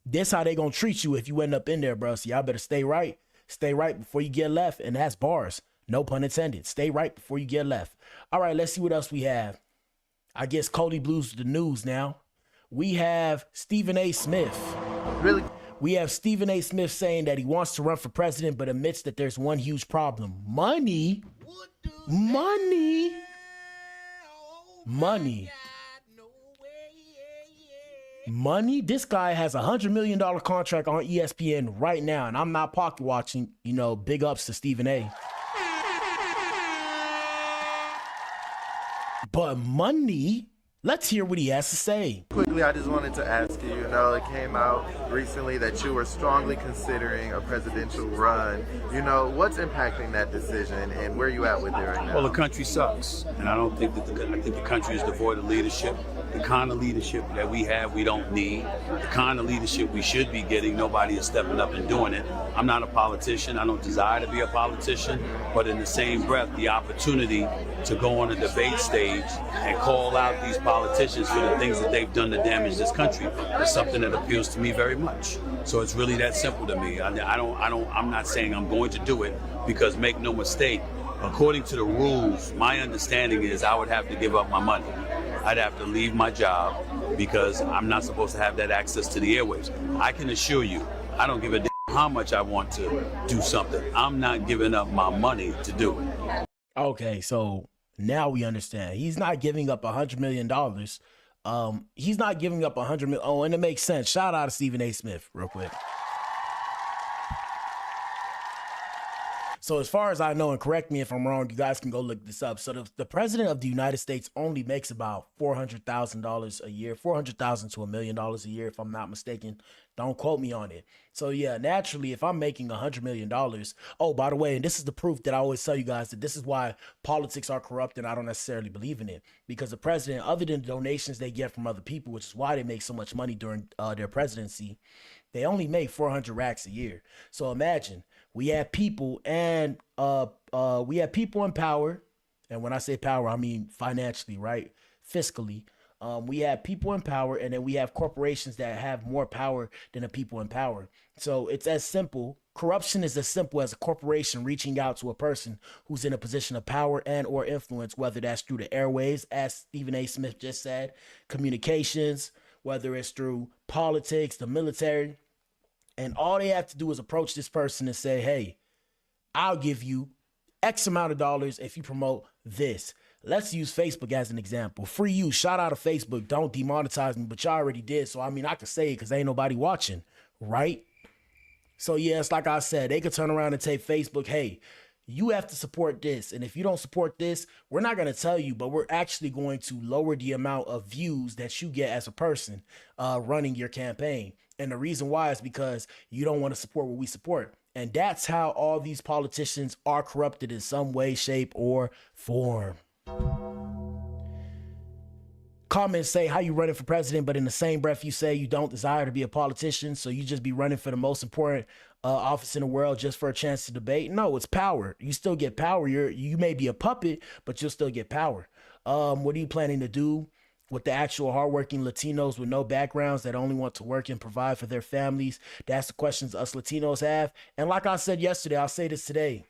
This how they gonna treat you if you end up in there, bro. So y'all better stay right. Stay right before you get left, and that's bars. No pun intended. Stay right before you get left. All right, let's see what else we have. I guess Cody Blues the news now. We have Stephen A. Smith. Really? We have Stephen A. Smith saying that he wants to run for president, but admits that there's one huge problem. Money. What? Money. This guy has $100 million contract on ESPN right now, and I'm not pocket watching. You know, big ups to Stephen A. But money. Let's hear what he has to say. Quickly, I just wanted to ask you, it came out recently that you were strongly considering a presidential run. What's impacting that decision, and where are you at with it right now? Well, the country sucks, and I don't think that I think the country is devoid of leadership. The kind of leadership that we have, we don't need. The kind of leadership we should be getting, nobody is stepping up and doing it. I'm not a politician. I don't desire to be a politician, but in the same breath, the opportunity to go on a debate stage and call out these politicians for the things that they've done to damage this country is something that appeals to me very much. So it's really that simple to me. I'm not saying I'm going to do it, because make no mistake, according to the rules, my understanding is I would have to give up my money. I'd have to leave my job because I'm not supposed to have that access to the airwaves. I can assure you, I don't give a damn how much I want to do something. I'm not giving up my money to do it. Okay, so now we understand. He's not giving up $100 million. He's not giving up $100 million. Oh, and it makes sense. Shout out to Stephen A. Smith real quick. So as far as I know, and correct me if I'm wrong, you guys can go look this up. So the president of the United States only makes about $400,000 a year, $400,000 to $1 million a year, if I'm not mistaken. Don't quote me on it. So yeah, naturally, if I'm making $100 million, oh, by the way, and this is the proof that I always tell you guys that this is why politics are corrupt, and I don't necessarily believe in it, because the president, other than the donations they get from other people, which is why they make so much money during their presidency, they only make 400 racks a year. So imagine we have people and we have people in power. And when I say power, I mean financially, right? Fiscally. We have people in power, and then we have corporations that have more power than the people in power. So it's as simple. Corruption is as simple as a corporation reaching out to a person who's in a position of power and or influence, whether that's through the airwaves, as Stephen A. Smith just said, communications, whether it's through politics, the military. And all they have to do is approach this person and say, hey, I'll give you X amount of dollars if you promote this. Let's use Facebook as an example. Free use. Shout out to Facebook. Don't demonetize me, but y'all already did. So, I mean, I could say it because ain't nobody watching, right? So, yeah, it's like I said, they could turn around and say, Facebook, hey, you have to support this. And if you don't support this, we're not going to tell you, but we're actually going to lower the amount of views that you get as a person running your campaign. And the reason why is because you don't want to support what we support. And that's how all these politicians are corrupted in some way, shape, or form. Comments say how you running for president, but in the same breath you say you don't desire to be a politician, so you just be running for the most important office in the world just for a chance to debate. No, it's power. You still get power. You may be a puppet, but you'll still get power. What are you planning to do with the actual hardworking Latinos with no backgrounds that only want to work and provide for their families? That's the questions us Latinos have. And like I said yesterday, I'll say this today.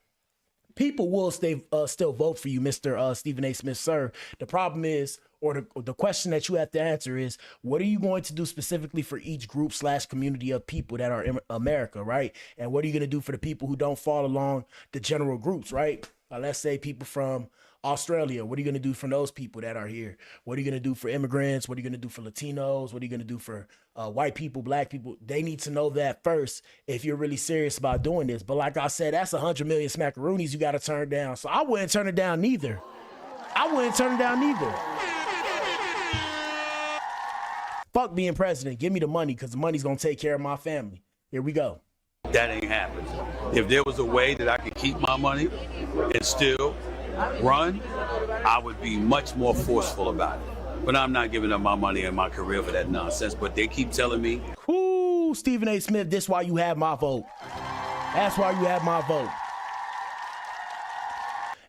People will still vote for you, Mr. Stephen A. Smith, sir. The problem is, or the question that you have to answer is, what are you going to do specifically for each group / community of people that are in America, right? And what are you going to do for the people who don't fall along the general groups, right? Let's say people from Australia. What are you going to do for those people that are here? What are you going to do for immigrants? What are you going to do for Latinos? What are you going to do for white people, black people? They need to know that first if you're really serious about doing this. But like I said, that's 100 million smackaroonies you got to turn down. So I wouldn't turn it down neither. Fuck being president. Give me the money because the money's going to take care of my family. Here we go. That ain't happening. If there was a way that I could keep my money and still run, I would be much more forceful about it. But I'm not giving up my money and my career for that nonsense. But they keep telling me, "Ooh, Stephen A. Smith, this is why you have my vote. That's why you have my vote."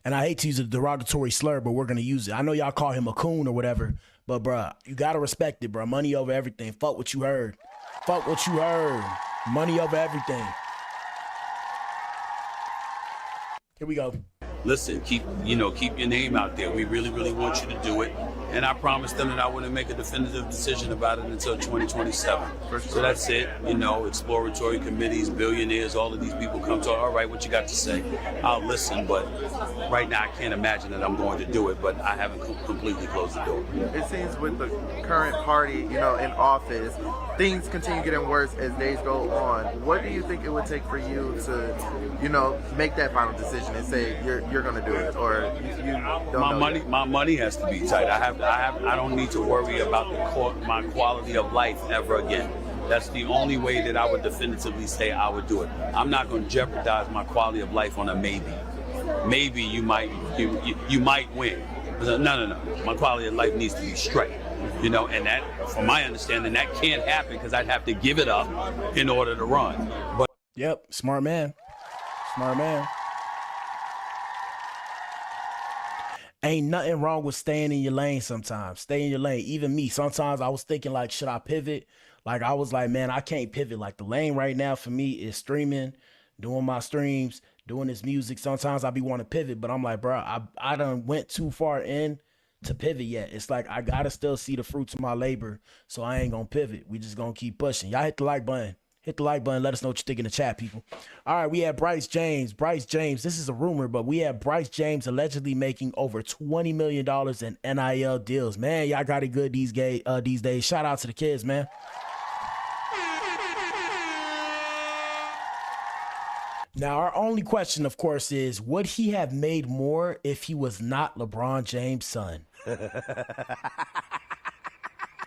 And I hate to use a derogatory slur, but we're going to use it. I know y'all call him a coon or whatever, but bruh, you got to respect it, bruh. Money over everything. Fuck what you heard. Fuck what you heard. Money over everything. Here we go. listen, keep your name out there. We really, really want you to do it. And I promised them that I wouldn't make a definitive decision about it until 2027. So that's it. Exploratory committees, billionaires, all of these people come to, all right, what you got to say? I'll listen, but right now I can't imagine that I'm going to do it, but I haven't completely closed the door. It seems with the current party, in office, things continue getting worse as days go on. What do you think it would take for you to, make that final decision and say you're going to do it, or you don't My money has to be tight. I don't need to worry about my quality of life ever again. That's the only way that I would definitively say I would do it. I'm not going to jeopardize my quality of life on a maybe. Maybe you might win. No. My quality of life needs to be straight. And that, from my understanding, that can't happen because I'd have to give it up in order to run. But yep, smart man. Ain't nothing wrong with staying in your lane sometimes. Stay in your lane. Even me, sometimes I was thinking like, should I pivot? Like I was like, man, I can't pivot. Like the lane right now for me is streaming, doing my streams, doing this music. Sometimes I be wanting to pivot, but I'm like, bro, I done went too far in to pivot yet. It's like I gotta still see the fruits of my labor, so I ain't gonna pivot. We just gonna keep pushing. Y'all hit the like button. Hit the like button. Let us know what you think in the chat, people. All right, we have Bryce James. This is a rumor, but we have Bryce James allegedly making over $20 million in NIL deals. Man, y'all got it good these days. Shout out to the kids, man. Now, our only question, of course, is would he have made more if he was not LeBron James' son?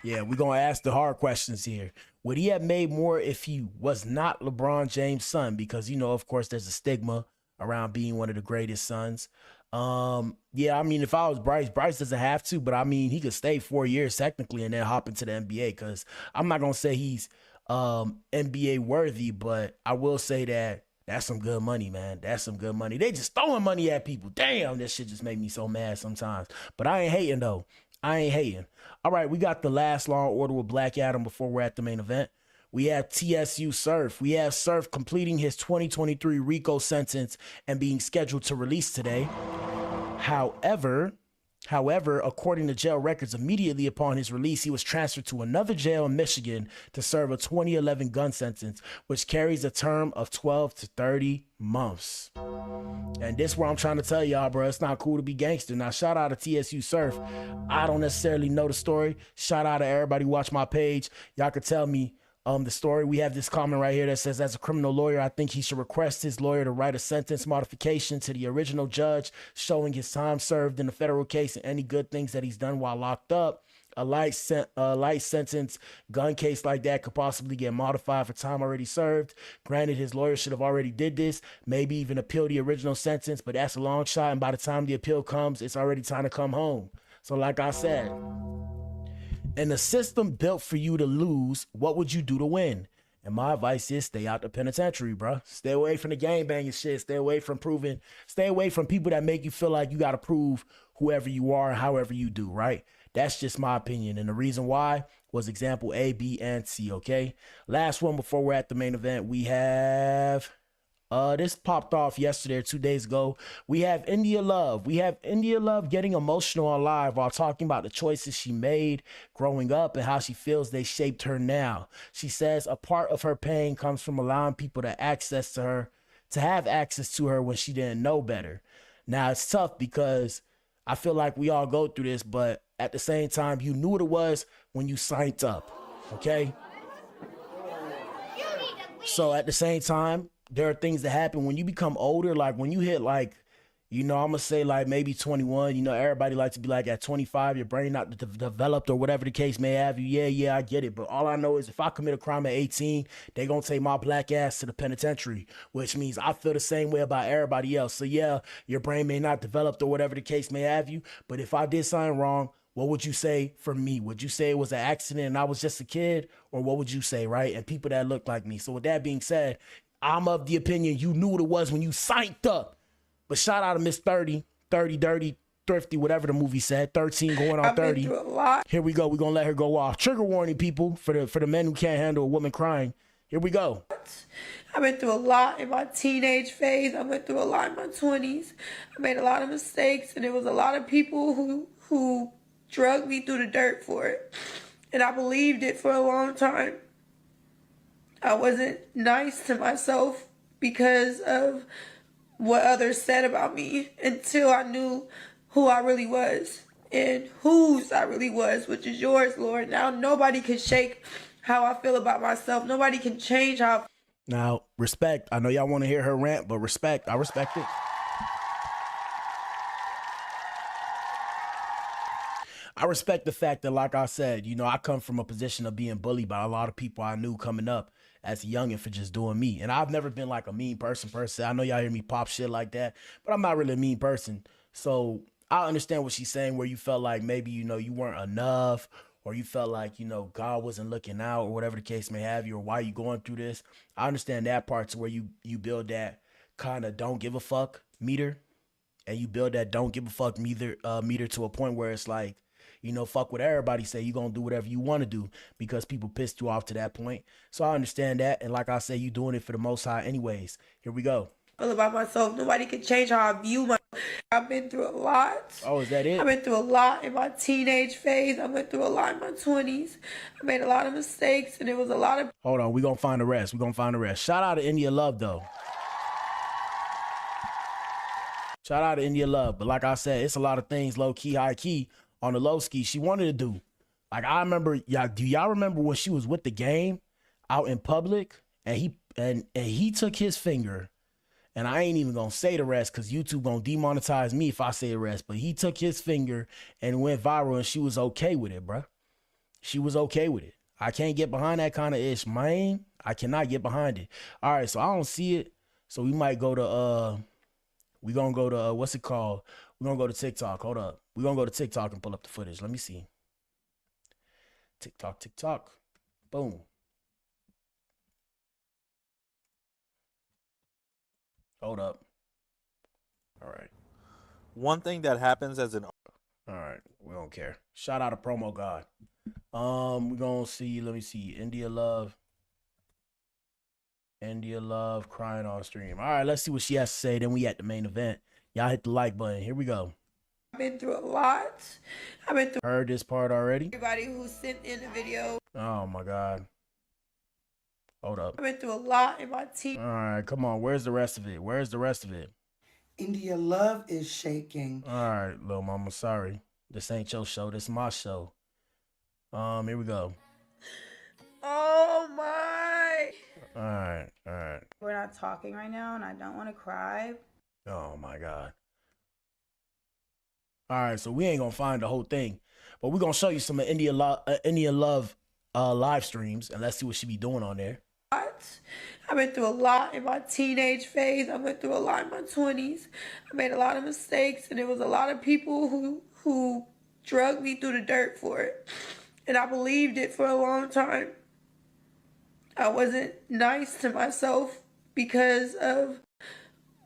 Yeah, we're going to ask the hard questions here. Would he have made more if he was not LeBron James' son? Because, of course, there's a stigma around being one of the greatest sons. Yeah, I mean, if I was Bryce doesn't have to, but I mean, he could stay 4 years technically and then hop into the NBA, because I'm not going to say he's NBA worthy, but I will say that that's some good money, man. That's some good money. They just throwing money at people. Damn, this shit just make me so mad sometimes. But I ain't hating, though. I ain't hating. All right, we got the last Law and Order with Black Adam before we're at the main event. We have TSU Surf. We have Surf completing his 2023 RICO sentence and being scheduled to release today. However, according to jail records, immediately upon his release, he was transferred to another jail in Michigan to serve a 2011 gun sentence, which carries a term of 12 to 30 months. And this is where I'm trying to tell y'all, bro, it's not cool to be gangster. Now, shout out to TSU Surf. I don't necessarily know the story. Shout out to everybody who watch my page. Y'all could tell me the story. We have this comment right here that says, as a criminal lawyer, I think he should request his lawyer to write a sentence modification to the original judge, showing his time served in the federal case and any good things that he's done while locked up. A light sentence gun case like that could possibly get modified for time already served. Granted, his lawyer should have already did this, maybe even appeal the original sentence, but that's a long shot, and by the time the appeal comes, it's already time to come home. So like I said, in a system built for you to lose, what would you do to win? And my advice is stay out the penitentiary, bro. Stay away from the gangbanging shit. Stay away from people that make you feel like you got to prove whoever you are and however you do, right? That's just my opinion. And the reason why was example A, B, and C, okay? Last one before we're at the main event, we have... this popped off yesterday or 2 days ago. We have India Love. Getting emotional on live while talking about the choices she made growing up and how she feels they shaped her now. She says a part of her pain comes from allowing people to have access to her when she didn't know better. Now, it's tough because I feel like we all go through this, but at the same time, you knew what it was when you signed up, okay? So at the same time, there are things that happen when you become older, like when you hit like, I'm going to say like maybe 21, everybody likes to be like at 25, your brain not developed or whatever the case may have you. Yeah, I get it. But all I know is if I commit a crime at 18, they going to take my black ass to the penitentiary, which means I feel the same way about everybody else. So yeah, your brain may not developed or whatever the case may have you. But if I did something wrong, what would you say for me? Would you say it was an accident and I was just a kid? Or what would you say, right? And people that look like me. So with that being said, I'm of the opinion you knew what it was when you signed up. But shout out to Miss 30, Dirty, Thrifty, whatever the movie said. 13 going on 30. Here we go. We're going to let her go off. Trigger warning, people, for the men who can't handle a woman crying. Here we go. I've been through a lot in my teenage phase. I went through a lot in my 20s. I made a lot of mistakes, and there was a lot of people who drugged me through the dirt for it. And I believed it for a long time. I wasn't nice to myself because of what others said about me until I knew who I really was and whose I really was, which is yours, Lord. Now nobody can shake how I feel about myself. Nobody can change how. Now, respect. I know y'all want to hear her rant, but respect. I respect it. I respect the fact that, like I said, you know, I come from a position of being bullied by a lot of people I knew coming up as a youngin' for just doing me. And I've never been like a mean person per se. I know y'all hear me pop shit like that, but I'm not really a mean person. So I understand what she's saying, where you felt like maybe, you know, you weren't enough, or you felt like, you know, God wasn't looking out, or whatever the case may have you, or why you going through this. I understand that part, to where you build that kind of don't give a fuck meter, and you build that don't give a fuck meter to a point where it's like, you know, fuck what everybody say. You gonna do whatever you want to do because people pissed you off to that point. So I understand that, and like I say, you doing it for the Most High anyways. Here we go. Feel about myself. Nobody can change how I view myself. I've been through a lot. Oh, is that it? I've been through a lot in my teenage phase. I went through a lot in my 20s. I made a lot of mistakes, and it was a lot of. Hold on, we gonna find the rest. We gonna find the rest. Shout out to India Love though. Shout out to India Love. But like I said, it's a lot of things low key, high key on the low ski she wanted to do. Like I remember, do y'all remember when she was with the game out in public, and he took his finger, and I ain't even gonna say the rest because YouTube gonna demonetize me if I say the rest, but he took his finger and went viral, and she was okay with it, bruh. She was okay with it. I can't get behind that kind of ish, man. I cannot get behind it. All right, so I don't see it. So we might go to we gonna go to what's it called? We're gonna go to TikTok. Hold up. We're gonna go to TikTok and pull up the footage. Let me see. TikTok. Boom. Hold up. All right. One thing that happens as an... All right. We don't care. Shout out to Promo God. We're gonna see. Let me see. India Love crying on stream. All right, let's see what she has to say. Then we at the main event. Y'all hit the like button. Here we go. I've been through a lot. I've been through. Heard this part already? Everybody who sent in a video. Oh my God. Hold up. I've been through a lot in my team. All right, come on. Where's the rest of it? India Love is shaking. All right, little mama. Sorry. This ain't your show. This is my show. Here we go. Oh my. All right. We're not talking right now, and I don't want to cry. Oh my God. All right, so we ain't gonna find the whole thing, but we're gonna show you some of India Love live streams, and let's see what she be doing on there. I've been through a lot in my teenage phase. I went through a lot in my 20s. I made a lot of mistakes, and there was a lot of people who drugged me through the dirt for it. And I believed it for a long time. I wasn't nice to myself because of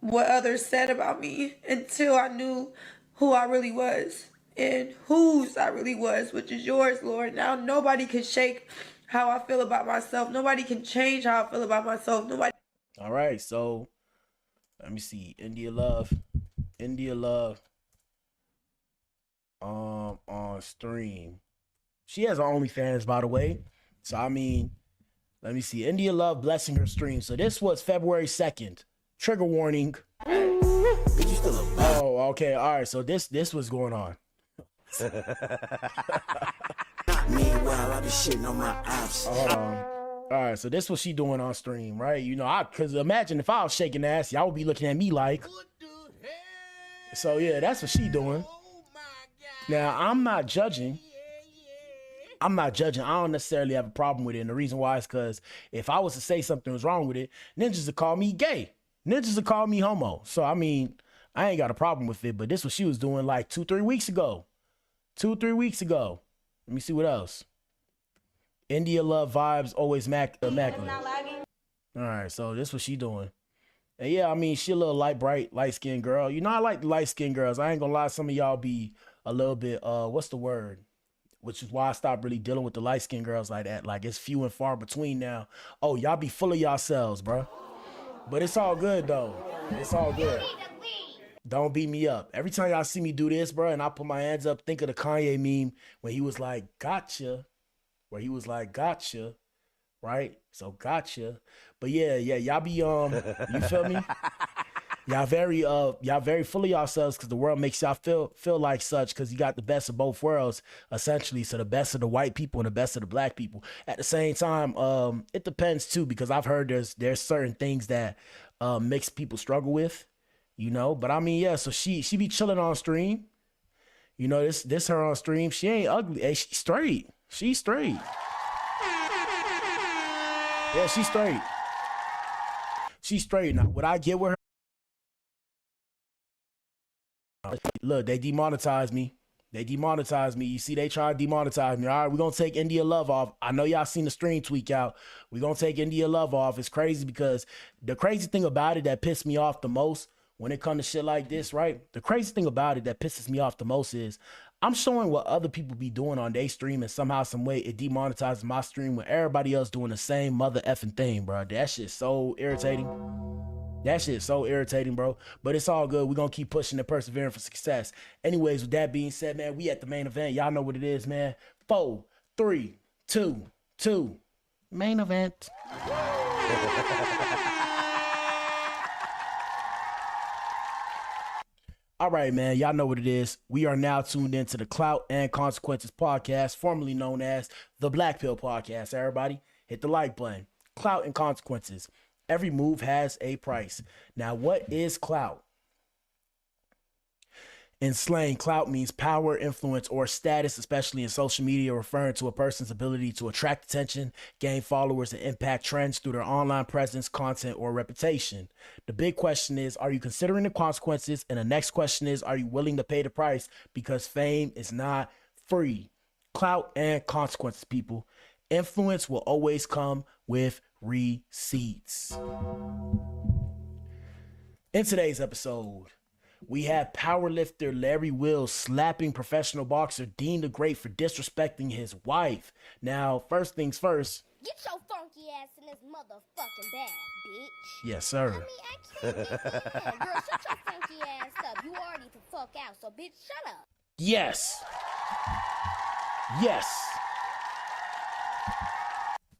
what others said about me until I knew who I really was and whose I really was, which is yours, Lord. Now nobody can shake how I feel about myself. Nobody can change how I feel about myself. Nobody. All right, so let me see. India Love on stream. She has her OnlyFans, by the way. So I mean, let me see. India Love blessing her stream. So this was February 2nd. Trigger warning. Oh, okay. All right. So this was going on. Meanwhile, I be shitting on my ops. Hold on. All right. So this was she doing on stream, right? You know, because imagine if I was shaking ass, y'all would be looking at me like. So yeah, that's what she doing. Now I'm not judging. I don't necessarily have a problem with it. And the reason why is because if I was to say something was wrong with it, ninjas would call me gay. Ninjas would call me homo. So, I mean, I ain't got a problem with it. But this was she was doing like 2-3 weeks ago. 2-3 weeks ago. Let me see what else. India Love vibes always immaculate. All right, so this what she doing. And yeah, I mean, she a little light-skinned girl. You know, I like the light-skinned girls. I ain't gonna lie, some of y'all be a little bit, what's the word? which is why I stopped really dealing with the light-skinned girls like that. Like, it's few and far between now. Oh, y'all be full of yourselves, bro. But it's all good, though. It's all good. Don't beat me up. Every time y'all see me do this, bro, and I put my hands up, think of the Kanye meme when he was like, gotcha. Where he was like, gotcha. Right? So, gotcha. But yeah, y'all be, you feel me? Y'all very full of yourselves because the world makes y'all feel like such because you got the best of both worlds, essentially. So the best of the white people and the best of the black people. At the same time, it depends too, because I've heard there's certain things that mixed people struggle with, you know. But I mean, yeah, so she be chilling on stream. You know, this her on stream. She ain't ugly. Hey, she's straight. She's straight. Yeah, she's straight. She's straight. Now, would I get with her? Look, they demonetized me. You see, they try to demonetize me. All right, we're going to take India Love off. I know y'all seen the stream tweak out. We're going to take India Love off. It's crazy because the crazy thing about it that pissed me off the most when it comes to shit like this, right? The crazy thing about it that pisses me off the most is I'm showing what other people be doing on their stream and somehow, some way it demonetizes my stream when everybody else doing the same mother effing thing, bro. That shit's so irritating. That shit's so irritating, bro. But it's all good. We're going to keep pushing and persevering for success. Anyways, with that being said, man, we at the main event. Y'all know what it is, man. 4, 3, 2, 2. Main event. All right, man. Y'all know what it is. We are now tuned into the Clout and Consequences Podcast, formerly known as the Black Pill Podcast. Everybody, hit the like button. Clout and Consequences. Every move has a price. Now, what is clout? In slang, clout means power, influence, or status, especially in social media, referring to a person's ability to attract attention, gain followers, and impact trends through their online presence, content, or reputation. The big question is, are you considering the consequences? And the next question is, are you willing to pay the price? Because fame is not free. Clout and consequences, people. Influence will always come with receipts. In today's episode, we have powerlifter Larry Wills slapping professional boxer Deen the Great for disrespecting his wife. Now, first things first. Get your funky ass in this motherfucking bag, bitch. Yes, sir. I mean, I can't get mad. Girl, shut your funky ass up. You already the fuck out, so bitch, shut up. Yes. Yes.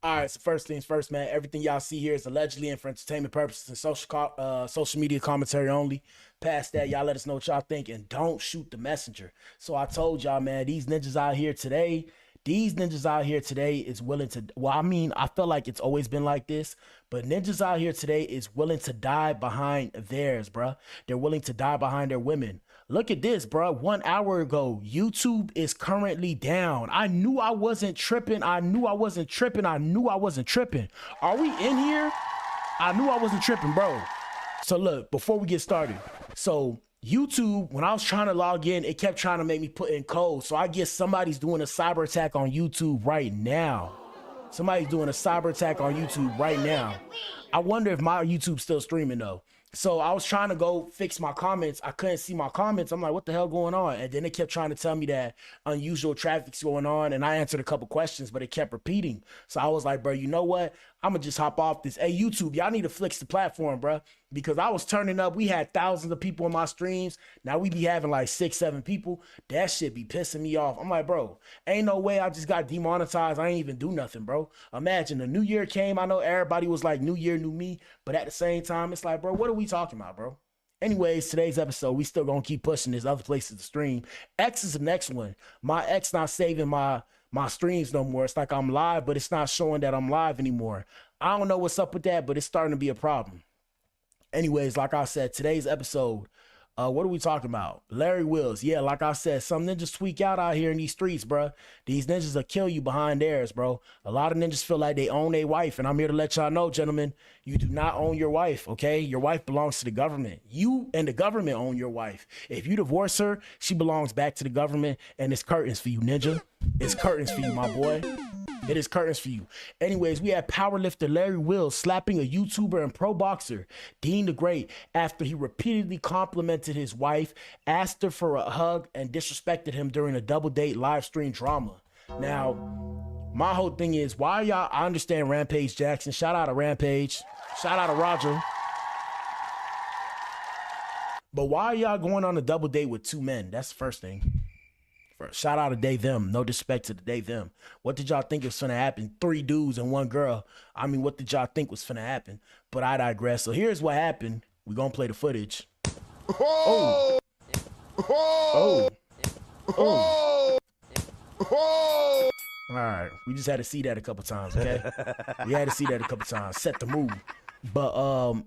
All right, so first things first, man. Everything y'all see here is allegedly and for entertainment purposes and social media commentary only. Past that, y'all let us know what y'all think and don't shoot the messenger. So I told y'all, man, these ninjas out here today is willing to, well, I mean, I feel like it's always been like this, but ninjas out here today is willing to die behind theirs, bruh. They're willing to die behind their women. Look at this, bro. 1 hour ago, YouTube is currently down. I knew I wasn't tripping. Are we in here? I knew I wasn't tripping, bro. So look, before we get started. So YouTube, when I was trying to log in, it kept trying to make me put in code. So I guess somebody's doing a cyber attack on YouTube right now. I wonder if my YouTube's still streaming though. So I was trying to go fix my comments. I couldn't see my comments. I'm like, what the hell going on? And then it kept trying to tell me that unusual traffic's going on. And I answered a couple questions, but it kept repeating. So I was like, bro, you know what? I'm going to just hop off this. Hey, YouTube, y'all need to fix the platform, bro. Because I was turning up. We had thousands of people in my streams. Now we be having like 6, 7 people. That shit be pissing me off. I'm like, bro, ain't no way I just got demonetized. I ain't even do nothing, bro. Imagine the new year came. I know everybody was like, new year, new me. But at the same time, it's like, bro, what are we talking about, bro? Anyways, today's episode, we still gonna keep pushing this other places to stream. X is the next one. My X not saving my streams no more. It's like I'm live, but it's not showing that I'm live anymore. I don't know what's up with that, but it's starting to be a problem. Anyways, like I said, today's episode, what are we talking about? Larry Wills. Yeah, like I said, some ninjas tweak out here in these streets, bro. These ninjas will kill you behind theirs, bro. A lot of ninjas feel like they own their wife, and I'm here to let y'all know, gentlemen, you do not own your wife, okay? Your wife belongs to the government. You and the government own your wife. If you divorce her, she belongs back to the government, and it's curtains for you, ninja. It's curtains for you, my boy. It is curtains for you. Anyways, we had powerlifter Larry Wills slapping a YouTuber and pro boxer, Deen the Great, after he repeatedly complimented his wife, asked her for a hug, and disrespected him during a double date live stream drama. Now, my whole thing is, why y'all, I understand Rampage Jackson. Shout out to Rampage. Shout out to Roger. But why are y'all going on a double date with 2 men? That's the first thing. Shout out to they, them. No disrespect to the they, them. What did y'all think was finna happen? 3 dudes and 1 girl. I mean, what did y'all think was finna happen? But I digress. So here's what happened. We're gonna play the footage. Oh. Oh. Oh. Oh. All right. We just had to see that a couple times, okay? We had to see that a couple times. Set the mood. But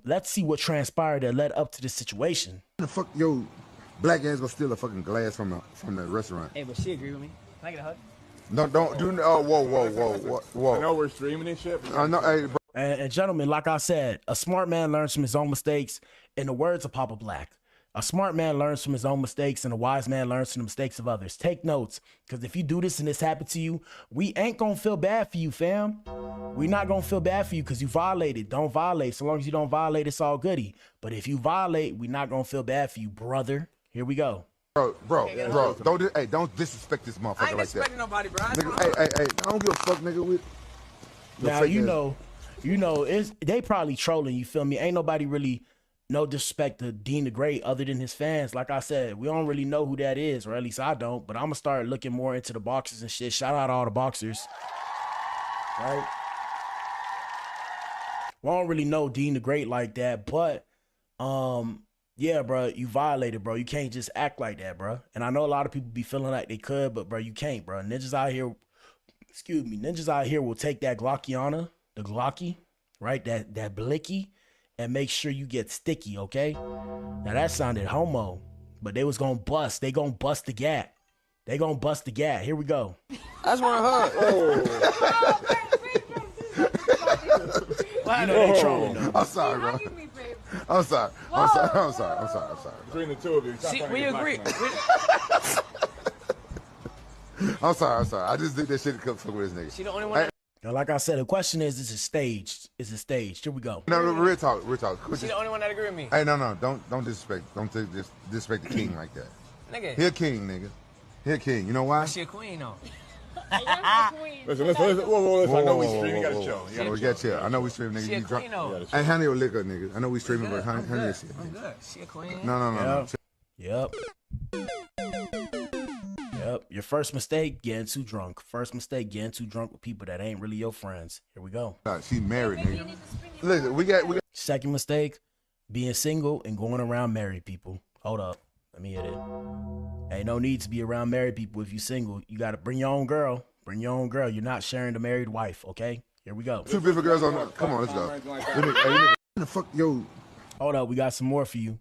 let's see what transpired that led up to this situation. The fuck, yo, Blac ass gonna steal a fucking glass from the restaurant. Hey, but she agree with me. Can I get a hug? No, don't do. Oh, whoa. I know we're streaming and shit. I know, hey, bro. And gentlemen, like I said, a smart man learns from his own mistakes. In the words of Papa Blac, a smart man learns from his own mistakes, and a wise man learns from the mistakes of others. Take notes, because if you do this and this happened to you, we ain't gonna feel bad for you, fam. We not gonna feel bad for you because you violated. Don't violate. So long as you don't violate, it's all goody. But if you violate, we not gonna feel bad for you, brother. Here we go. Bro, don't disrespect this motherfucker I ain't like that. disrespecting nobody, bro. Nigga, hey, I don't give a fuck, nigga. With now you know, they probably trolling. You feel me? Ain't nobody really no disrespect to Deen the Great other than his fans. Like I said, we don't really know who that is, or at least I don't. But I'm gonna start looking more into the boxers and shit. Shout out to all the boxers, right? We don't really know Deen the Great like that, but yeah, bro, you violated, bro. You can't just act like that, bro. And I know a lot of people be feeling like they could, but bro, you can't, bro. Ninjas out here will take that Glockiana, the Glocky, right? That blicky, and make sure you get sticky, okay? Now that sounded homo, but they was gonna bust. They gonna bust the gap. They gonna bust the gap. Here we go. I just want to hug. You know they trolling though. I'm sorry, bro. I'm sorry. Between the two of you. See, we agree. I'm sorry. I just did that shit to come fuck with this nigga. She the only one. Now, like I said, the question is it staged? Is it staged? Here we go. No, real talk. She the only one that agree with me. Hey, no, don't disrespect. Don't disrespect the king like that. Nigga. He a king, nigga. He a king. You know why? She a queen, though. Listen. Whoa. I know we stream. You got to chill. We got chill. I know we stream, nigga. She a queen, though. Hey, honey your liquor, nigga. I know we streaming, but honey your shit. I'm good. She a queen. No. Yep. Your first mistake, getting too drunk. First mistake, getting too drunk with people that ain't really your friends. Here we go. She married, nigga. Listen, we got. Second mistake, being single and going around married people. Hold up. Let me hit it. Ain't no need to be around married people if you single. You got to bring your own girl. Bring your own girl. You're not sharing the married wife, okay? Here we go. 2 different girls on. Come on, let's go. Hey, the fuck, yo. Hold up, we got some more for you.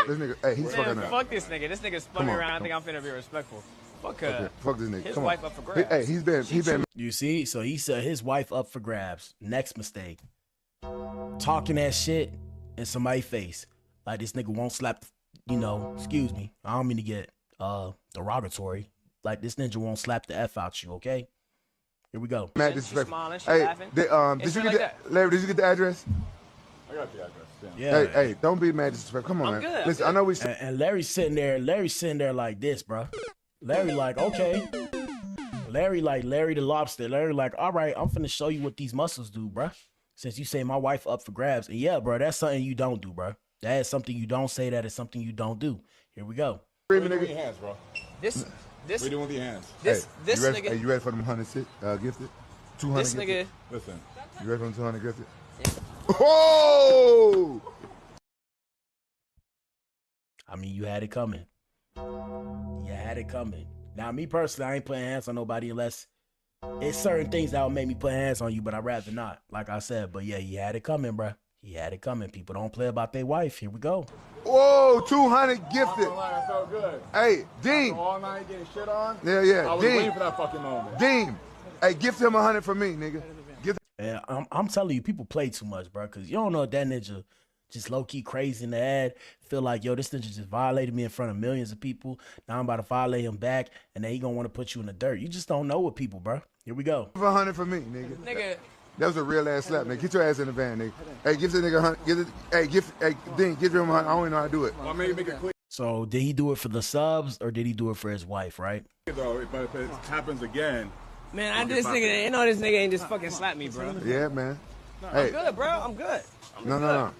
This nigga, hey, he's fucking up. Fuck this nigga. This nigga spun me around. I think I'm finna be respectful. Fuck her. Okay, fuck this nigga. His Come wife on. up for grabs. Hey, he's been. You see? So he said his wife up for grabs. Next mistake. Talking that shit in somebody's face. Like this nigga won't slap, excuse me. I don't mean to get derogatory. Like this ninja won't slap the F out you, okay? Here we go. She's smiling, she's laughing. Did you get Larry, did you get the address? I got the address. Yeah. Hey, don't be mad disrespectful. Come on, man. Good. Listen, I know we. And Larry's sitting there like this, bro. Larry like, okay. Larry the lobster. Larry like, all right, I'm finna show you what these muscles do, bro. Since you say my wife up for grabs. And yeah, bro, that's something you don't do, bro. That is something you don't say. That is something you don't do. Here we go. What are you doing with your hands, bro? This. What are you doing with your hands? This nigga. Hey, you ready for them 100 gifted? 200 This gifted? nigga. Listen. You ready for them 200 gifted? Oh! I mean, you had it coming. You had it coming. Now, me personally, I ain't putting hands on nobody unless it's certain things that would make me put hands on you, but I'd rather not, like I said. But yeah, he had it coming, bro. He had it coming. People don't play about their wife. Here we go. Whoa, 200 gifted. I felt good. Hey, Deen. All night getting shit on. Yeah. I was waiting for that fucking moment. Deen. Hey, gift him 100 for me, nigga. Yeah, I'm telling you, people play too much, bro, because you don't know if that ninja just low-key crazy in the head, feel like, yo, this ninja just violated me in front of millions of people. Now I'm about to violate him back, and then he gonna want to put you in the dirt. You just don't know with people, bro. Here we go. 100 for me, nigga. That was a real ass slap, nigga. Get your ass in the van, nigga. Hey, give the nigga 100. Deen, give him 100. I don't even know how to do it. Well, maybe make it clear. So did he do it for the subs, or did he do it for his wife, right? Though, but if it happens again, Man, this nigga ain't just fucking slapped me, bro. Yeah, man. I'm good, bro. I'm good. No.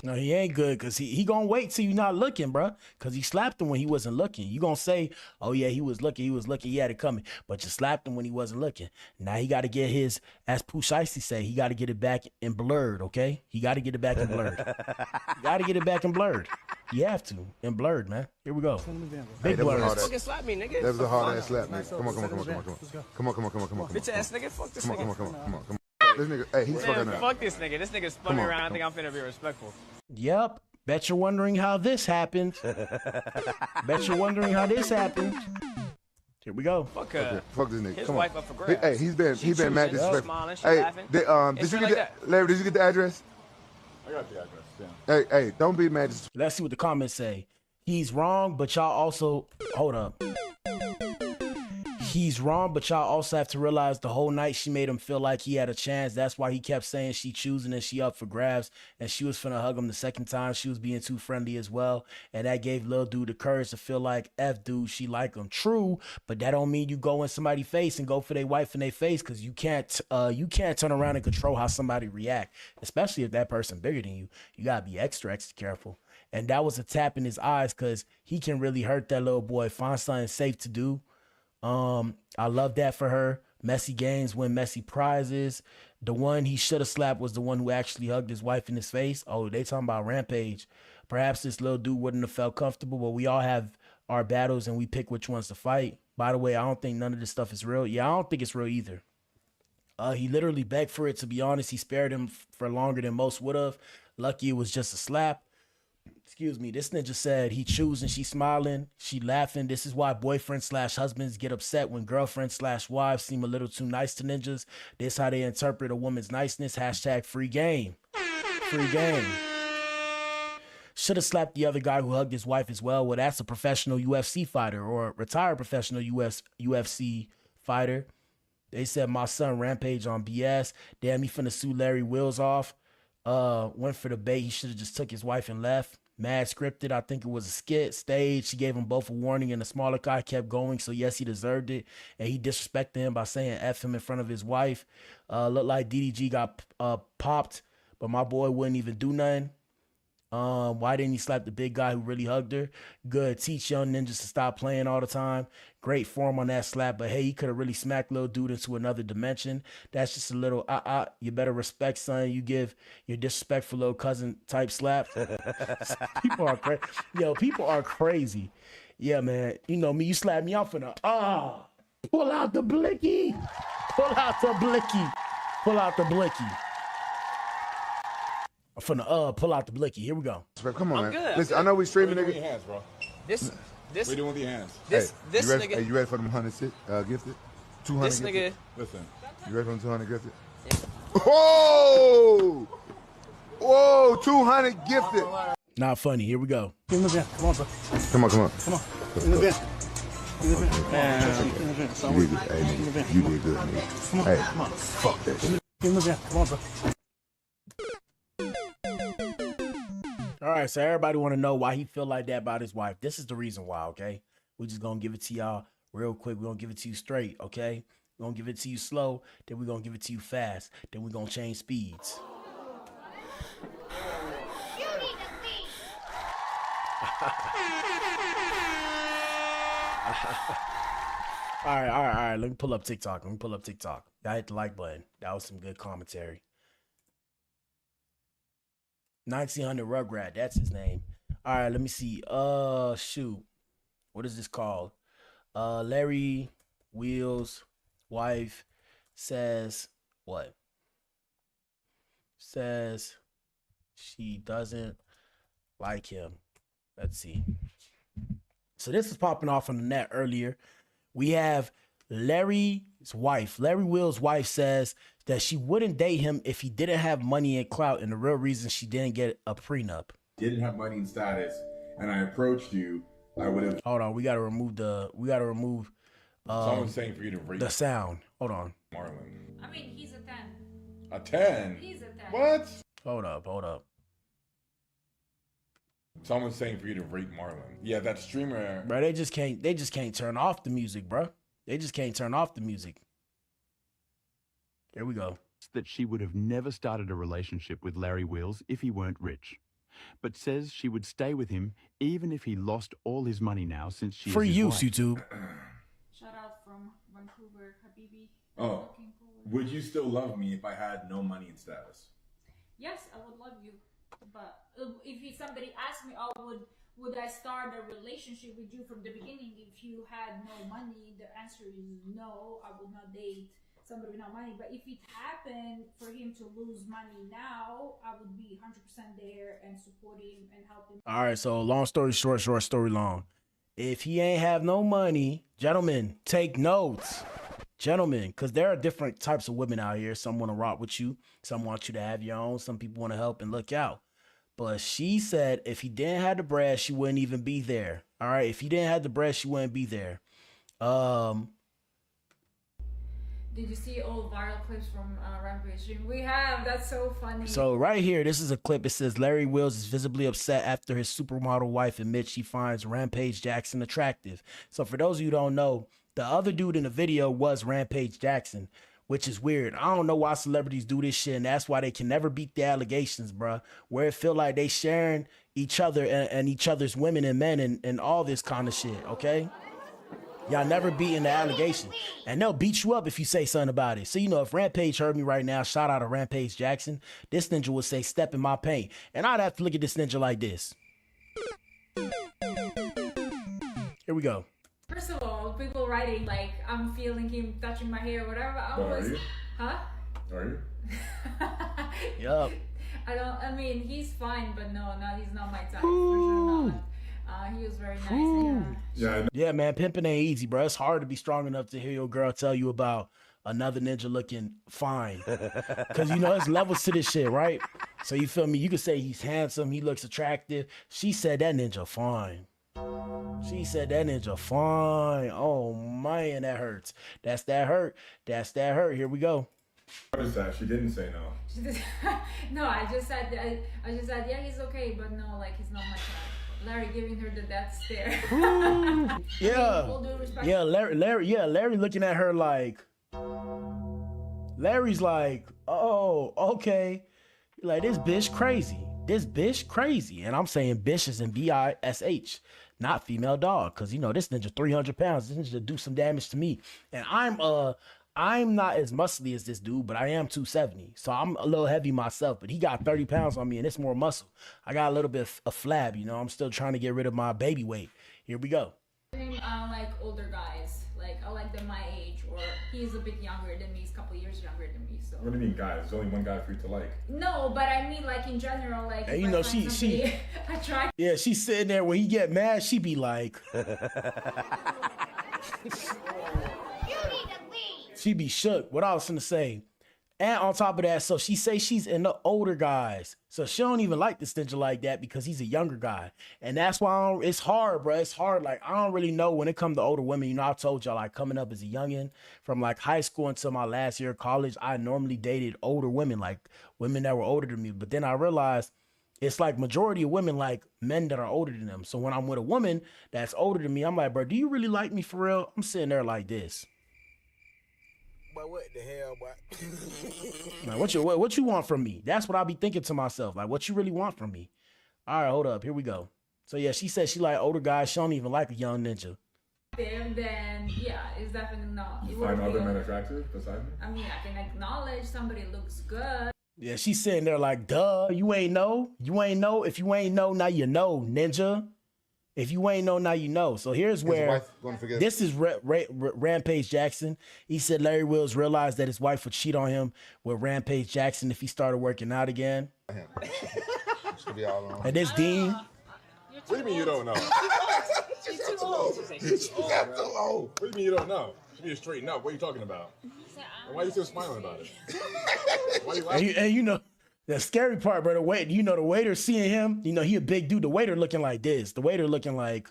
No, he ain't good because he gonna wait till you not looking, bro. Because he slapped him when he wasn't looking. You gonna say, oh yeah, he was looking, he had it coming. But you slapped him when he wasn't looking. Now he got to get his, as Pooh Shiesty say, he got to get it back in blurred, okay? He got to get it back in blurred. Got to get it back in blurred. You have to, in blurred, man. Here we go. Big blurred. Fucking slap me, nigga. That was a hard ass slap, man. Come on. Bitch ass nigga, fuck this nigga. Come on. This nigga, hey, he's fucking up. Fuck this nigga. This nigga spun me around. I think I'm finna be respectful. Yep. Bet you're wondering how this happened. Bet you're wondering how this happened. Here we go. Fuck this nigga. His Come wife on. up for grabs. Hey, he been mad disrespectful. Smiling, she Hey, laughing. did you get Larry? Did you get the address? I got the address. Yeah. Hey, don't be mad. Let's see what the comments say. He's wrong, but y'all also hold up. He's wrong, but y'all also have to realize the whole night she made him feel like he had a chance. That's why he kept saying she choosing and she up for grabs. And she was finna hug him the second time. She was being too friendly as well. And that gave Lil Dude the courage to feel like F dude, she like him. True, but that don't mean you go in somebody's face and go for their wife in their face, because you can't turn around and control how somebody react, especially if that person bigger than you. You gotta be extra careful. And that was a tap in his eyes, because he can really hurt that little boy. Find something safe to do. I love that for her. Messy games win messy prizes. The one he should have slapped was the one who actually hugged his wife in his face. Oh, they talking about Rampage. Perhaps this little dude wouldn't have felt comfortable, but we all have our battles and we pick which ones to fight. By the way, I don't think none of this stuff is real. Yeah, I don't think it's real either. He literally begged for it, to be honest. He spared him for longer than most would have. Lucky it was just a slap. Excuse me, this ninja said he choosing, she smiling, she laughing. This is why boyfriends/husbands get upset when girlfriends/wives seem a little too nice to ninjas. This how they interpret a woman's niceness. # free game. Free game. Should have slapped the other guy who hugged his wife as well. Well, that's a professional UFC fighter or retired professional UFC fighter. They said my son Rampage on BS. Damn, he finna sue Larry Wills off. Went for the bait. He should have just took his wife and left. Mad scripted. I think it was a skit stage. She gave him both a warning and the smaller guy kept going. So yes, he deserved it. And he disrespected him by saying F him in front of his wife. Looked like DDG got popped, but my boy wouldn't even do nothing. Why didn't he slap the big guy who really hugged her? Good. Teach young ninjas to stop playing all the time. Great form on that slap, but hey, he could have really smacked little dude into another dimension. That's just a little, you better respect, son. You give your disrespectful little cousin type slap. People are crazy. Yo, people are crazy. Yeah, man. You know me, you slap me, I'm finna, pull out the blicky. Pull out the blicky. Pull out the blicky. I'm finna pull out the blicky. Here we go. Come on, I'm man. good. Listen, I know we streaming, What are you nigga. doing with your hands, bro? This What are you doing with your hands? this Hey, nigga. you ready for them 100 gifted? 200 This nigga. gifted? Listen. You ready for them 200 gifted? Whoa! Whoa, 200 gifted. Not funny. Here we go. Come on, bro. Come on. You did good. Hey, nigga. You did good, nigga. Hey, fuck that shit. All right, so everybody want to know why he feel like that about his wife. This is the reason why, okay? We're just going to give it to y'all real quick. We're going to give it to you straight, okay? We're going to give it to you slow, then we're going to give it to you fast, then we're going to change speeds. All right. Let me pull up TikTok. I hit the like button. That was some good commentary. 1900 Rugrat, that's his name. All right, let me see. Shoot. What is this called? Larry Wheels' wife says what? Says she doesn't like him. Let's see. So this is popping off on the net earlier. We have Larry Wheels' wife says that she wouldn't date him if he didn't have money and clout, and the real reason she didn't get a prenup. Didn't have money and status, and I approached you, I would have. Hold on, we gotta remove Someone's saying for you to rate the sound. Hold on. Marlon. I mean, he's a 10. A 10? He's a 10. What? Hold up. Someone's saying for you to rate Marlon. Yeah, that streamer. Bro, they just can't turn off the music, bro. They just can't turn off the music. Here we go. That she would have never started a relationship with Larry Wheels if he weren't rich, but says she would stay with him even if he lost all his money now since she Free is his use, wife. YouTube. Shout out from Vancouver, Habibi. Oh, would you still love me if I had no money and status? Yes, I would love you, but if somebody asked me, would I start a relationship with you from the beginning if you had no money? The answer is no. I would not date somebody without money. But if it happened for him to lose money now, I would be 100% there and support him and help him. All right, so long story short, short story long. If he ain't have no money, gentlemen, take notes. Gentlemen, because there are different types of women out here. Some want to rock with you. Some want you to have your own. Some people want to help and look out. But she said if he didn't have the bread, she wouldn't even be there. All right, if he didn't have the bread, she wouldn't be there. Did you see old viral clips from Rampage? We have. That's so funny. So right here, this is a clip. It says Larry Wheels is visibly upset after his supermodel wife admits she finds Rampage Jackson attractive. So for those of you who don't know, the other dude in the video was Rampage Jackson, which is weird. I don't know why celebrities do this shit, and that's why they can never beat the allegations, bruh. Where it feel like they sharing each other and each other's women and men and all this kind of shit, okay? Y'all never beating the allegation. And they'll beat you up if you say something about it. So, you know, if Rampage heard me right now, shout out to Rampage Jackson, this ninja would say, step in my paint. And I'd have to look at this ninja like this. Here we go. First of all, people writing like, I'm feeling him touching my hair or whatever. Are you? Huh? Are you? Yup. I mean, he's fine, but no, he's not my type. For sure not. He was very nice. Yeah, man, pimping ain't easy, bro. It's hard to be strong enough to hear your girl tell you about another ninja looking fine. Because, you know, there's levels to this shit, right? So you feel me? You could say he's handsome, he looks attractive. She said that ninja fine. She said that ninja fine. Oh, man, that hurts. That's that hurt. That's that hurt. Here we go. What is that? She didn't say no. No, I just said, yeah, he's okay, but no, like, he's not my type. Larry giving her the death stare. Yeah, Larry looking at her like, Larry's like, oh, okay. Like, this bitch crazy. This bitch crazy. And I'm saying bitch is in B-I-S-H, not female dog. Because, you know, this ninja 300 pounds. This ninja do some damage to me. And I'm not as muscly as this dude, but I am 270. So I'm a little heavy myself, but he got 30 pounds on me and it's more muscle. I got a little bit of flab, you know. I'm still trying to get rid of my baby weight. Here we go. I like older guys. Like, I like them my age, or he's a bit younger than me. He's a couple years younger than me. So. What do you mean, guys? There's only one guy for you to like. No, but I mean, like, in general, like. And you know, she. I try. Yeah, she's sitting there when he get mad. She be like. She be shook. What I was gonna say. And on top of that, so she say she's in the older guys. So she don't even like this ninja like that because he's a younger guy. And that's why it's hard, bro. It's hard. Like, I don't really know when it comes to older women. You know, I told y'all, like, coming up as a youngin', from like high school until my last year of college, I normally dated older women, like women that were older than me. But then I realized it's like majority of women like men that are older than them. So when I'm with a woman that's older than me, I'm like, bro, do you really like me for real? I'm sitting there like this. But what the hell, boy? Like, what you want from me? That's what I be thinking to myself. Like, what you really want from me? All right, hold up. Here we go. So yeah, she said she like older guys. She don't even like a young ninja. Then yeah, it's definitely not. You find other men attractive besides me? I mean, I can acknowledge somebody looks good. Yeah, she's sitting there like, duh, you ain't know. You ain't know. If you ain't know, now you know, ninja. If you ain't know, now you know. So here's where this is Rampage Jackson. He said Larry Wheels realized that his wife would cheat on him with Rampage Jackson if he started working out again. And this Deen. What do you mean you don't know? You're too old. She's too old. What do you mean you don't know? She need to straighten up. What are you talking about? And why are you still smiling about it? Why are you laughing? And you know, the scary part, bro, the waiter seeing him, you know, he a big dude. The waiter looking like this. The waiter looking like,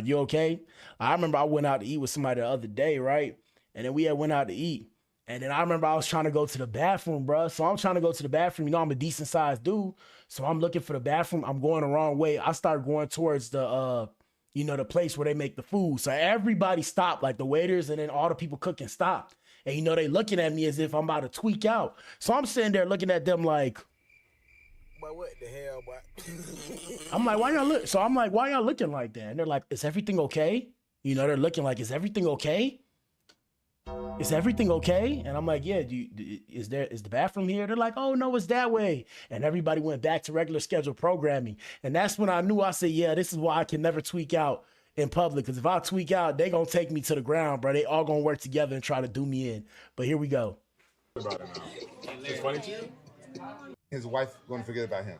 you okay? I remember I went out to eat with somebody the other day, right? And then we had went out to eat. And then I remember I was trying to go to the bathroom, bro. So I'm trying to go to the bathroom. You know, I'm a decent sized dude. So I'm looking for the bathroom. I'm going the wrong way. I start going towards the you know, the place where they make the food. So everybody stopped, like the waiters and then all the people cooking stopped. And, you know, they looking at me as if I'm about to tweak out. So I'm sitting there looking at them like, But what the hell, boy? I'm like, why y'all look? So I'm like, why y'all looking like that? And they're like, is everything okay? You know, they're looking like, is everything okay? Is everything okay? And I'm like, yeah, is the bathroom here? They're like, oh no, it's that way. And everybody went back to regular scheduled programming. And that's when I knew, I said, yeah, this is why I can never tweak out in public. Because if I tweak out, they gonna take me to the ground, bro. They all gonna work together and try to do me in. But here we go. About it now. It's funny to you? His wife gonna forget about him.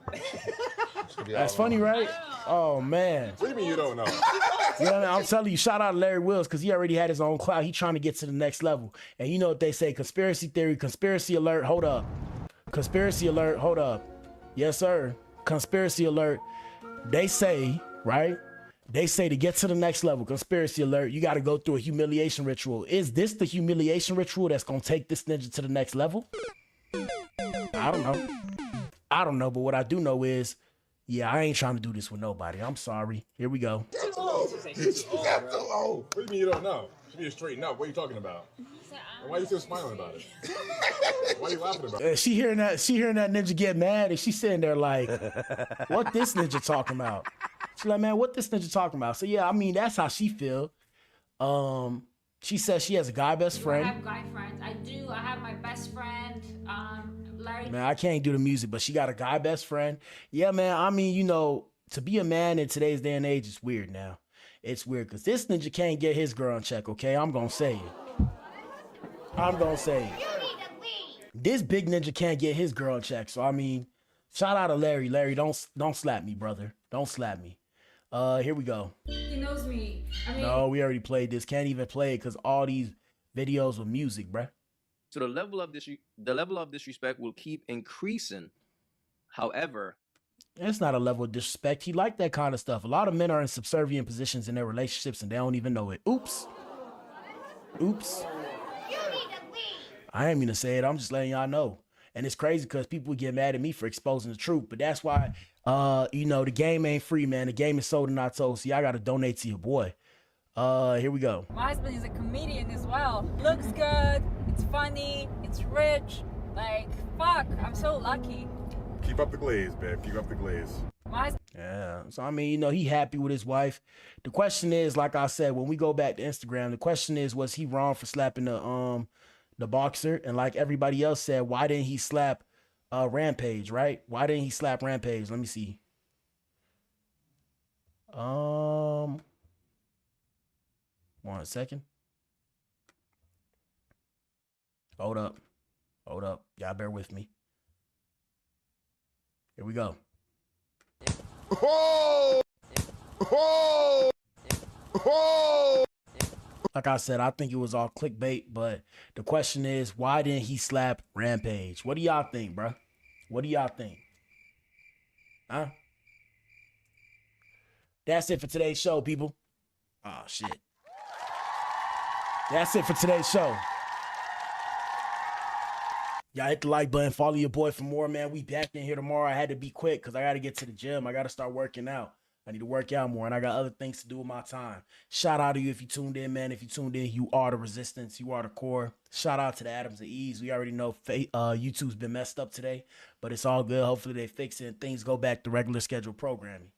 That's funny, right? Oh man. What do you mean you don't know? You know what I mean? I'm telling you, shout out to Larry Wills, because he already had his own clout. He trying to get to the next level. And you know what they say, conspiracy theory, conspiracy alert, hold up. Conspiracy alert, hold up. Yes, sir. Conspiracy alert. They say, right? They say to get to the next level, conspiracy alert, you got to go through a humiliation ritual. Is this the humiliation ritual that's going to take this ninja to the next level? I don't know. I don't know, but what I do know is, yeah, I ain't trying to do this with nobody. I'm sorry. Here we go. What do you mean you don't know? You need to straighten up. What are you talking about? And why are you still smiling about it? Why are you laughing about it? She hearing that ninja get mad, and she's sitting there like, what this ninja talking about? She's like, man, what this ninja talking about? So yeah, I mean, that's how she feel. She says she has a guy best friend. I have guy friends. I do. I have my best friend, Larry. Man, I can't do the music, but she got a guy best friend. Yeah, man. I mean, you know, to be a man in today's day and age is weird now. It's weird because this ninja can't get his girl in check, okay? I'm going to say it. I'm going to say it. This big ninja can't get his girl in check. So, I mean, shout out to Larry. Larry, don't slap me, brother. Don't slap me. Here we go. He knows me. I mean, no, we already played this. Can't even play it because all these videos with music, bruh. So the level of disrespect will keep increasing. However, it's not a level of disrespect. He liked that kind of stuff. A lot of men are in subservient positions in their relationships and they don't even know it. Oops. Oops. I ain't mean to say it. I'm just letting y'all know. And it's crazy because people get mad at me for exposing the truth. But that's why, you know, the game ain't free, man. The game is sold and not sold. So y'all got to donate to your boy. Here we go. My husband is a comedian as well. Looks good. It's funny. It's rich. Like, fuck. I'm so lucky. Keep up the glaze, babe. Keep up the glaze. Yeah. So, I mean, you know, he happy with his wife. The question is, like I said, when we go back to Instagram, the question is, was he wrong for slapping the boxer? And like everybody else said, why didn't he slap Rampage, right? Why didn't he slap Rampage? Let me see. 1 second. Hold up. Y'all bear with me. Here we go. Oh! Oh! Oh! Like I said, I think it was all clickbait, but the question is, why didn't he slap Rampage? What do y'all think, bruh? What do y'all think? Huh? That's it for today's show, people. Oh, shit. That's it for today's show. Y'all hit the like button. Follow your boy for more, man. We back in here tomorrow. I had to be quick because I got to get to the gym. I got to start working out. I need to work out more, and I got other things to do with my time. Shout out to you if you tuned in, man. If you tuned in, you are the resistance. You are the core. Shout out to the Adams and Eves. We already know YouTube's been messed up today, but it's all good. Hopefully they fix it and things go back to regular scheduled programming.